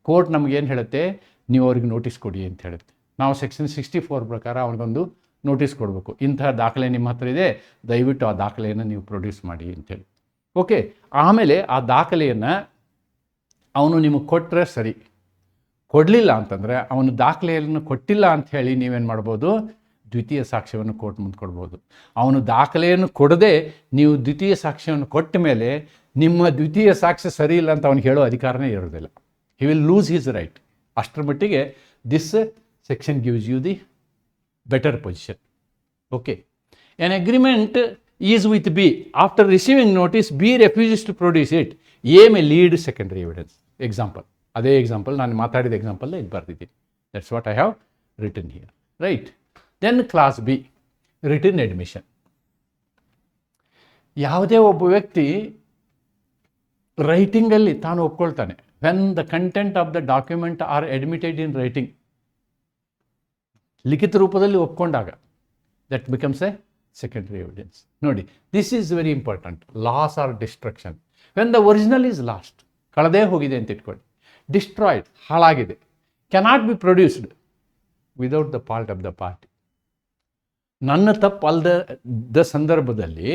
ಕೋರ್ಟ್ ನಮಗೇನು ಹೇಳುತ್ತೆ, ನೀವು ಅವ್ರಿಗೆ ನೋಟಿಸ್ ಕೊಡಿ ಅಂತ ಹೇಳುತ್ತೆ. ನಾವು ಸೆಕ್ಷನ್ 64 ಪ್ರಕಾರ ಅವ್ರಿಗೊಂದು ನೋಟಿಸ್ ಕೊಡಬೇಕು, ಇಂತಹ ದಾಖಲೆ ನಿಮ್ಮ ಹತ್ರ ಇದೆ, ದಯವಿಟ್ಟು ಆ ದಾಖಲೆಯನ್ನು ನೀವು ಪ್ರೊಡ್ಯೂಸ್ ಮಾಡಿ ಅಂತೇಳಿ. ಓಕೆ, ಆಮೇಲೆ ಆ ದಾಖಲೆಯನ್ನು ಅವನು ನಿಮಗೆ ಕೊಟ್ಟರೆ ಸರಿ, ಕೊಡಲಿಲ್ಲ ಅಂತಂದರೆ ಅವನು ದಾಖಲೆಯನ್ನು ಕೊಟ್ಟಿಲ್ಲ ಅಂಥೇಳಿ ನೀವೇನು ಮಾಡ್ಬೋದು, ದ್ವಿತೀಯ ಸಾಕ್ಷ್ಯವನ್ನು ಕೋರ್ಟ್ ಮುಂದೆ ಕೊಡ್ಬೋದು. ಅವನು ದಾಖಲೆಯನ್ನು ಕೊಡದೆ ನೀವು ದ್ವಿತೀಯ ಸಾಕ್ಷ್ಯವನ್ನು ಕೊಟ್ಟ ಮೇಲೆ ನಿಮ್ಮ ದ್ವಿತೀಯ ಸಾಕ್ಷ್ಯ ಸರಿ ಇಲ್ಲ ಅಂತ ಅವ್ನಿಗೆ ಹೇಳೋ ಅಧಿಕಾರನೇ ಇರೋದಿಲ್ಲ. He will lose his right. ಅಷ್ಟರ ಮಟ್ಟಿಗೆ this section gives you the better position. Okay, an agreement is with B. After receiving notice B refuses to produce it, A may lead secondary evidence. Example, ಅದೇ ಎಕ್ಸಾಂಪಲ್ ನಾನು ಮಾತಾಡಿದ ಎಕ್ಸಾಂಪಲ್ ಇದು ಬರ್ತಿದ್ದೀನಿ. That's what I have written here, right. Then clause B, written admission. ಯಾವುದೇ ಒಬ್ಬ ವ್ಯಕ್ತಿ ರೈಟಿಂಗಲ್ಲಿ ತಾನು ಒಪ್ಕೊಳ್ತಾನೆ, when the content of the document R admitted in writing, ಲಿಖಿತ ರೂಪದಲ್ಲಿ ಒಪ್ಕೊಂಡಾಗ that becomes a secondary evidence. ನೋಡಿ, this is very important. Loss or destruction. When the original is lost, ಕಳೆದೇ ಹೋಗಿದೆ ಅಂತ ಇಟ್ಕೊಳ್ಳಿ, ಡಿಸ್ಟ್ರಾಯ್ಡ್, ಹಾಳಾಗಿದೆ, cannot be produced without the part of the party. ನನ್ನ ತಪ್ಪಲ್ಲದ ಸಂದರ್ಭದಲ್ಲಿ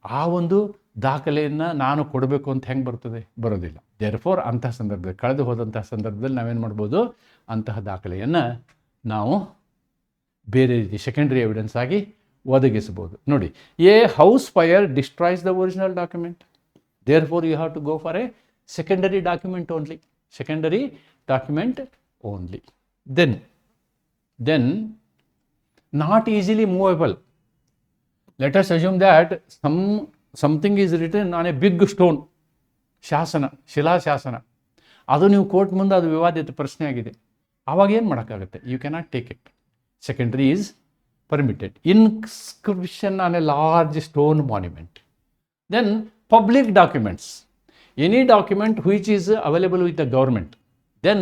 ಆ ಒಂದು ದಾಖಲೆಯನ್ನು ನಾನು ಕೊಡಬೇಕು ಅಂತ ಹೆಂಗೆ ಬರ್ತದೆ, ಬರೋದಿಲ್ಲ. ದೇರ್ಫೋರ್ ಅಂತಹ ಸಂದರ್ಭದಲ್ಲಿ, ಕಳೆದು ಹೋದಂತಹ ಸಂದರ್ಭದಲ್ಲಿ ನಾವೇನು ಮಾಡ್ಬೋದು, ಅಂತಹ ದಾಖಲೆಯನ್ನು ನಾವು ಬೇರೆ ರೀತಿ ಸೆಕೆಂಡರಿ ಎವಿಡೆನ್ಸ್ ಆಗಿ ಒದಗಿಸ್ಬೋದು. ನೋಡಿ, a house fire destroys the original document, therefore you have to go for a secondary document only. Secondary document only. Then not easily movable. Let us assume that something is written on a big stone, ಶಾಸನ, ಶಿಲಾಶಾಸನ, ಅದು ನೀವು ಕೋರ್ಟ್ ಮುಂದೆ ಅದು ವಿವಾದಿತ ಪ್ರಶ್ನೆ ಆಗಿದೆ, ಆವಾಗ ಏನು ಮಾಡೋಕ್ಕಾಗುತ್ತೆ, you cannot take it. Secondary is permitted. Inscription on a large stone monument. Then public documents, any document which is available with the government, then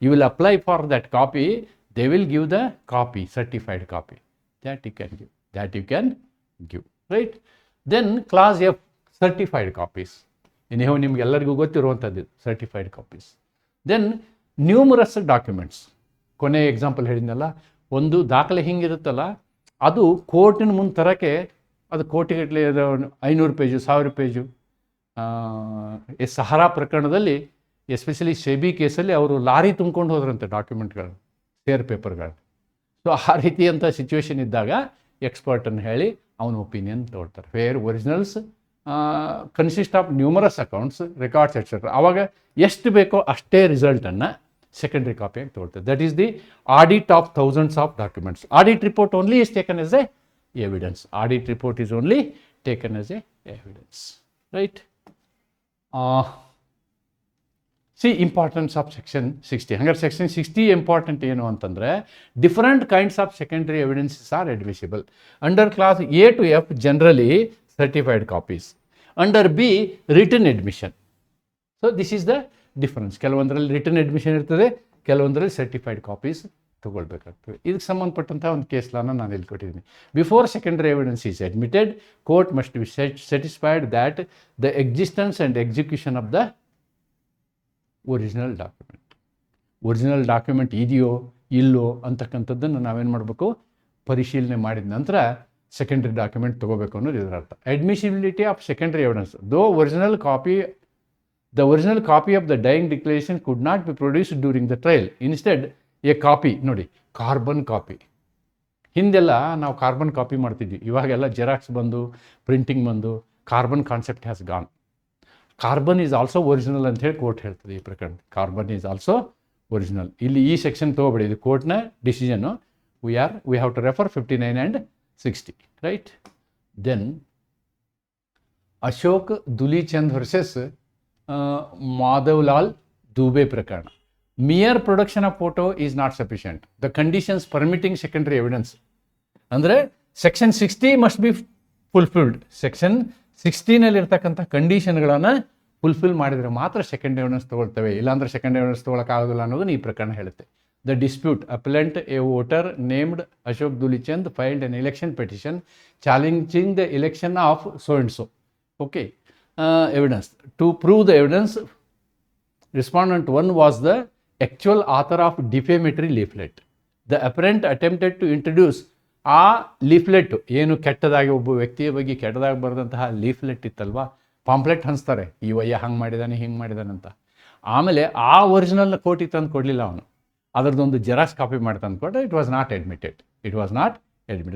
you will apply for that copy. They will give the copy, certified copy, that you can give, right? Then class F, certified copies. Anyhow, ನಿಮಗೆಲ್ಲರಿಗೂ ಗೊತ್ತಿರುವಂಥದ್ದು certified copies. Then numerous documents. ಕೊನೆ ಎಕ್ಸಾಂಪಲ್ ಹೇಳಿದ್ನಲ್ಲ, ಒಂದು ದಾಖಲೆ ಹಿಂಗಿರುತ್ತಲ್ಲ, ಅದು ಕೋರ್ಟಿನ ಮುಂದೆ ತರೋಕ್ಕೆ ಅದು ಕೋಟಿಗಟ್ಟಲೆ 500 ಪೇಜು 1000 ಪೇಜು. ಸಹರಾ ಪ್ರಕರಣದಲ್ಲಿ ಎಸ್ಪೆಷಲಿ ಸೆಬಿ ಕೇಸಲ್ಲಿ ಅವರು ಲಾರಿ ತುಂಬ್ಕೊಂಡು ಹೋದ್ರಂತೆ ಡಾಕ್ಯುಮೆಂಟ್ಗಳು, ಶೇರ್ ಪೇಪರ್ಗಳು. ಸೊ ಆ ರೀತಿಯಂಥ ಸಿಚುವೇಶನ್ ಇದ್ದಾಗ ಎಕ್ಸ್ಪರ್ಟನ್ನು ಹೇಳಿ ಅವನ ಒಪಿನಿಯನ್ ತೊಗೊಳ್ತಾರೆ. Where originals consist of numerous accounts, records etcetera. ಆವಾಗ ಎಷ್ಟು ಬೇಕೋ ಅಷ್ಟೇ ರಿಸಲ್ಟನ್ನು ಸೆಕೆಂಡರಿ ಕಾಪಿಯಾಗಿ ತೊಗೊಳ್ತಾರೆ. That is the audit of thousands of documents. Audit report only is taken as a evidence. Audit report is only taken as a evidence, right. See importance of section 60. ಹಂಗಾರೆ ಸೆಕ್ಷನ್ 60 ಇಂಪಾರ್ಟೆಂಟ್ ಏನು ಅಂತಂದರೆ, different kinds of secondary evidences are admissible. Under clause A to F generally certified copies, under B written admission. So this is the difference. ಕೆಲವೊಂದರಲ್ಲಿ ರಿಟನ್ ಅಡ್ಮಿಷನ್ ಇರ್ತದೆ, ಕೆಲವೊಂದರಲ್ಲಿ ಸರ್ಟಿಫೈಡ್ ಕಾಪೀಸ್ ತೊಗೊಳ್ಬೇಕಾಗ್ತದೆ. ಇದಕ್ಕೆ ಸಂಬಂಧಪಟ್ಟಂಥ ಒಂದು ಕೇಸ್ ಲಾನ ನಾನು ಇಲ್ಲಿ ಕೊಟ್ಟಿದ್ದೀನಿ. Before secondary evidence is admitted, court must be satisfied that the existence and execution of the original document. Original document ಇದೆಯೋ ಇಲ್ಲೋ ಅಂತಕ್ಕಂಥದ್ದನ್ನು ನಾವೇನು ಮಾಡಬೇಕು, ಪರಿಶೀಲನೆ ಮಾಡಿದ ನಂತರ ಸೆಕೆಂಡರಿ ಡಾಕ್ಯುಮೆಂಟ್ ತೊಗೋಬೇಕು ಅನ್ನೋದು ಇದರ ಅರ್ಥ. Admissibility of secondary evidence. The original copy of the dying declaration could not be produced during the trial. Instead a copy, ನೋಡಿ ಕಾರ್ಬನ್ ಕಾಪಿ. ಹಿಂದೆಲ್ಲ ನಾವು ಕಾರ್ಬನ್ ಕಾಪಿ ಮಾಡ್ತಿದ್ವಿ, ಇವಾಗೆಲ್ಲ ಜೆರಾಕ್ಸ್ ಬಂದು ಪ್ರಿಂಟಿಂಗ್ ಬಂದು carbon concept has gone. Carbon is also original ಅಂತ ಹೇಳಿ ಕೋರ್ಟ್ ಹೇಳ್ತದೆ ಈ ಪ್ರಕರಣ. Carbon is also original. ಇಲ್ಲಿ ಈ ಸೆಕ್ಷನ್ ತೊಗೊಬೇಡಿ, ಇದು ಕೋರ್ಟ್ನ decision. We have to refer 59 and 60, right. Then Ashok Dulichand versus Madhavlal Dubey ಪ್ರಕರಣ. Mere production of photo is not sufficient. The conditions permitting secondary evidence ಅಂದರೆ section 60 must be fulfilled. Section 60 ಇರ್ತಕ್ಕಂಥ ಕಂಡೀಷನ್ಗಳನ್ನು ಫುಲ್ಫಿಲ್ ಮಾಡಿದರೆ ಮಾತ್ರ ಸೆಕೆಂಡ್ ಎವಿಡೆನ್ಸ್ ತೊಗೊಳ್ತೇವೆ, ಇಲ್ಲಾಂದರೆ ಸೆಕೆಂಡ್ ಎವಿಡೆನ್ಸ್ ತೊಗೊಳಕ್ಕಾಗೋದಿಲ್ಲ ಅನ್ನೋದನ್ನು ಈ ಪ್ರಕರಣ ಹೇಳುತ್ತೆ. The dispute appellant a voter named Ashok Dulichand filed an election petition challenging the election of so and so. Okay, evidence to prove the evidence respondent 1 was the actual author of defamatory leaflet. The appellant attempted to introduce ಆ ಲೀಫ್ಲೆಟ್ ಏನು ಕೆಟ್ಟದಾಗಿ ಒಬ್ಬ ವ್ಯಕ್ತಿಯ ಬಗ್ಗೆ ಕೆಟ್ಟದಾಗಿ ಬರೆದಂತಹ ಲೀಫ್ಲೆಟ್ ಇತ್ತಲ್ವಾ, ಪಾಂಪ್ಲೆಟ್ ಹಂಚ್ತಾರೆ, ಈ ವಯ್ಯ ಹಂಗೆ ಮಾಡಿದ್ದಾನೆ ಹಿಂಗೆ ಮಾಡಿದ್ದಾನೆ ಅಂತ. ಆಮೇಲೆ ಆ ಒರಿಜಿನಲ್ನ ಕೋರ್ಟಿಗೆ ತಂದು ಕೊಡಲಿಲ್ಲ ಅವನು, ಅದರದ್ದೊಂದು ಜೆರಾಕ್ಸ್ ಕಾಪಿ ಮಾಡಿ ತಂದು ಕೊಟ್ಟರೆ it was not admitted.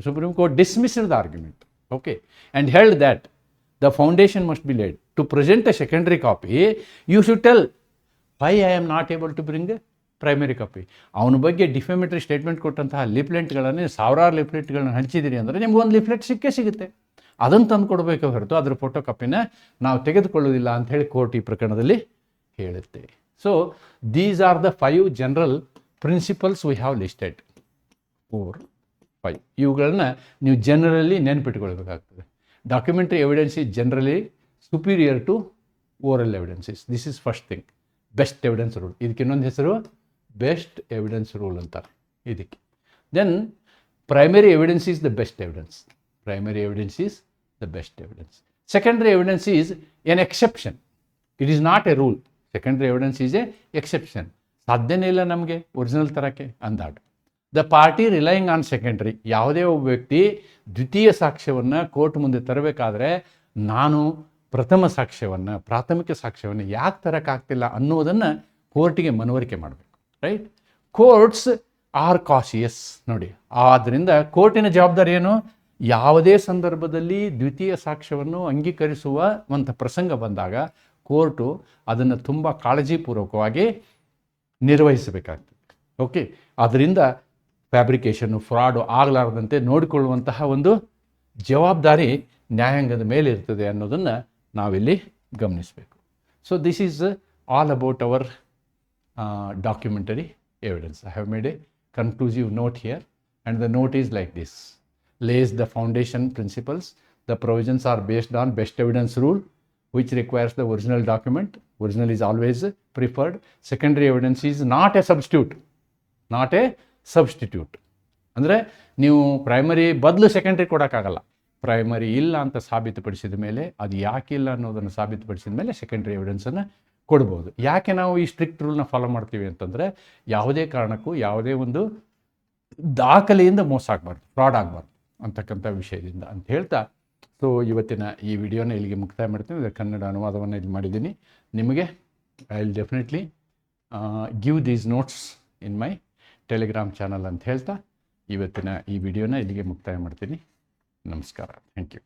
Supreme Court dismissed the argument. Okay, and held that the foundation must be laid to present a secondary copy. You should tell why I am not able to bring primary copy. ಅವನ ಬಗ್ಗೆ ಡಿಫೆಮೇಟರಿ ಸ್ಟೇಟ್ಮೆಂಟ್ ಕೊಟ್ಟಂತಹ ಲೀಫ್ಲೆಟ್ಗಳನ್ನು, ಸಾವಿರಾರು ಲೀಫ್ಲೆಟ್ಗಳನ್ನ ಹಂಚಿದಿರಿ ಅಂದರೆ ನಿಮ್ಗೊಂದು ಲೀಫ್ಲೆಟ್ ಸಿಗುತ್ತೆ, ಅದನ್ನು ತಂದು ಕೊಡಬೇಕು ಹೊರತು ಅದರ ಫೋಟೋ ಕಾಪಿನ ನಾವು ತೆಗೆದುಕೊಳ್ಳೋದಿಲ್ಲ ಅಂತ ಹೇಳಿ ಕೋರ್ಟ್ ಈ ಪ್ರಕರಣದಲ್ಲಿ ಹೇಳುತ್ತೆ. So these are the 5 general principles we have listed. 4, 5 ಇವುಗಳನ್ನ ನೀವು ಜನರಲಿ ನೆನ್ಪಿಟ್ಕೊಳ್ಬೇಕಾಗ್ತದೆ. Documentary evidence is generally superior to oral evidences. This is first thing. Best evidence rule, ಇದಕ್ಕೆ ಇನ್ನೊಂದು ಹೆಸರು ಬೆಸ್ಟ್ ಎವಿಡೆನ್ಸ್ ರೂಲ್ ಅಂತಾರೆ ಇದಕ್ಕೆ. Then primary evidence is the best evidence. Primary evidence is the best evidence. Secondary evidence is an exception, it is not a rule. Secondary evidence is A exception. ಸಾಧ್ಯನೇ ಇಲ್ಲ ನಮಗೆ ಒರಿಜಿನಲ್ ತರೋಕ್ಕೆ ಅಂದಾಗ. The party relying on secondary, ಯಾವುದೇ ಒಬ್ಬ ವ್ಯಕ್ತಿ ದ್ವಿತೀಯ ಸಾಕ್ಷ್ಯವನ್ನು ಕೋರ್ಟ್ ಮುಂದೆ ತರಬೇಕಾದ್ರೆ ನಾನು ಪ್ರಥಮ ಸಾಕ್ಷ್ಯವನ್ನು, ಪ್ರಾಥಮಿಕ ಸಾಕ್ಷ್ಯವನ್ನು ಯಾಕೆ ತರೋಕ್ಕಾಗ್ತಿಲ್ಲ ಅನ್ನೋದನ್ನು ಕೋರ್ಟಿಗೆ ಮನವರಿಕೆ ಮಾಡಬೇಕು. Right, courts are cautious. ನೋಡಿ, ಆದ್ದರಿಂದ ಕೋರ್ಟಿನ ಜವಾಬ್ದಾರಿ ಏನು? ಯಾವುದೇ ಸಂದರ್ಭದಲ್ಲಿ ದ್ವಿತೀಯ ಸಾಕ್ಷ್ಯವನ್ನು ಅಂಗೀಕರಿಸುವ ಒಂದು ಪ್ರಸಂಗ ಬಂದಾಗ ಕೋರ್ಟು ಅದನ್ನು ತುಂಬ ಕಾಳಜಿಪೂರ್ವಕವಾಗಿ ನಿರ್ವಹಿಸಬೇಕಾಗ್ತದೆ. ಓಕೆ, ಅದರಿಂದ ಫ್ಯಾಬ್ರಿಕೇಷನ್ನು, ಫ್ರಾಡು ಆಗಲಾರದಂತೆ ನೋಡಿಕೊಳ್ಳುವಂತಹ ಒಂದು ಜವಾಬ್ದಾರಿ ನ್ಯಾಯಾಂಗದ ಮೇಲೆ ಇರ್ತದೆ ಅನ್ನೋದನ್ನು ನಾವಿಲ್ಲಿ ಗಮನಿಸಬೇಕು. So this is all about our documentary evidence. I have made a conclusive note here, and the note is like this: lays the foundation principles. The provisions are based on best evidence rule, which requires the original document. Original is always preferred. Secondary evidence is not a substitute. ಅಂದರೆ ನೀವು ಪ್ರೈಮರಿ ಬದಲು ಸೆಕೆಂಡ್ರಿ ಕೊಡೋಕ್ಕಾಗಲ್ಲ. ಪ್ರೈಮರಿ ಇಲ್ಲ ಅಂತ ಸಾಬೀತುಪಡಿಸಿದ ಮೇಲೆ, ಅದು ಯಾಕೆ ಇಲ್ಲ ಅನ್ನೋದನ್ನು ಸಾಬೀತುಪಡಿಸಿದ ಮೇಲೆ ಸೆಕೆಂಡ್ರಿ ಎವಿಡೆನ್ಸನ್ನು ಕೊಡ್ಬೋದು. ಯಾಕೆ ನಾವು ಈ ಸ್ಟ್ರಿಕ್ಟ್ ರೂಲ್ನ ಫಾಲೋ ಮಾಡ್ತೀವಿ ಅಂತಂದರೆ, ಯಾವುದೇ ಕಾರಣಕ್ಕೂ ಯಾವುದೇ ಒಂದು ದಾಖಲೆಯಿಂದ ಮೋಸ ಆಗಬಾರ್ದು, ಫ್ರಾಡ್ ಆಗಬಾರ್ದು ಅಂತಕ್ಕಂಥ ವಿಷಯದಿಂದ ಅಂತ ಹೇಳ್ತಾ, ಸೊ ಇವತ್ತಿನ ಈ ವಿಡಿಯೋನ ಇಲ್ಲಿಗೆ ಮುಕ್ತಾಯ ಮಾಡ್ತೀನಿ. ಇದರ ಕನ್ನಡ ಅನುವಾದವನ್ನು ಇಲ್ಲಿ ಮಾಡಿದ್ದೀನಿ. ನಿಮಗೆ I will definitely give these notes in my Telegram channel ಅಂತ ಹೇಳ್ತಾ ಇವತ್ತಿನ ಈ ವಿಡಿಯೋನ ಇಲ್ಲಿಗೆ ಮುಕ್ತಾಯ ಮಾಡ್ತೀನಿ. ನಮಸ್ಕಾರ. Thank you.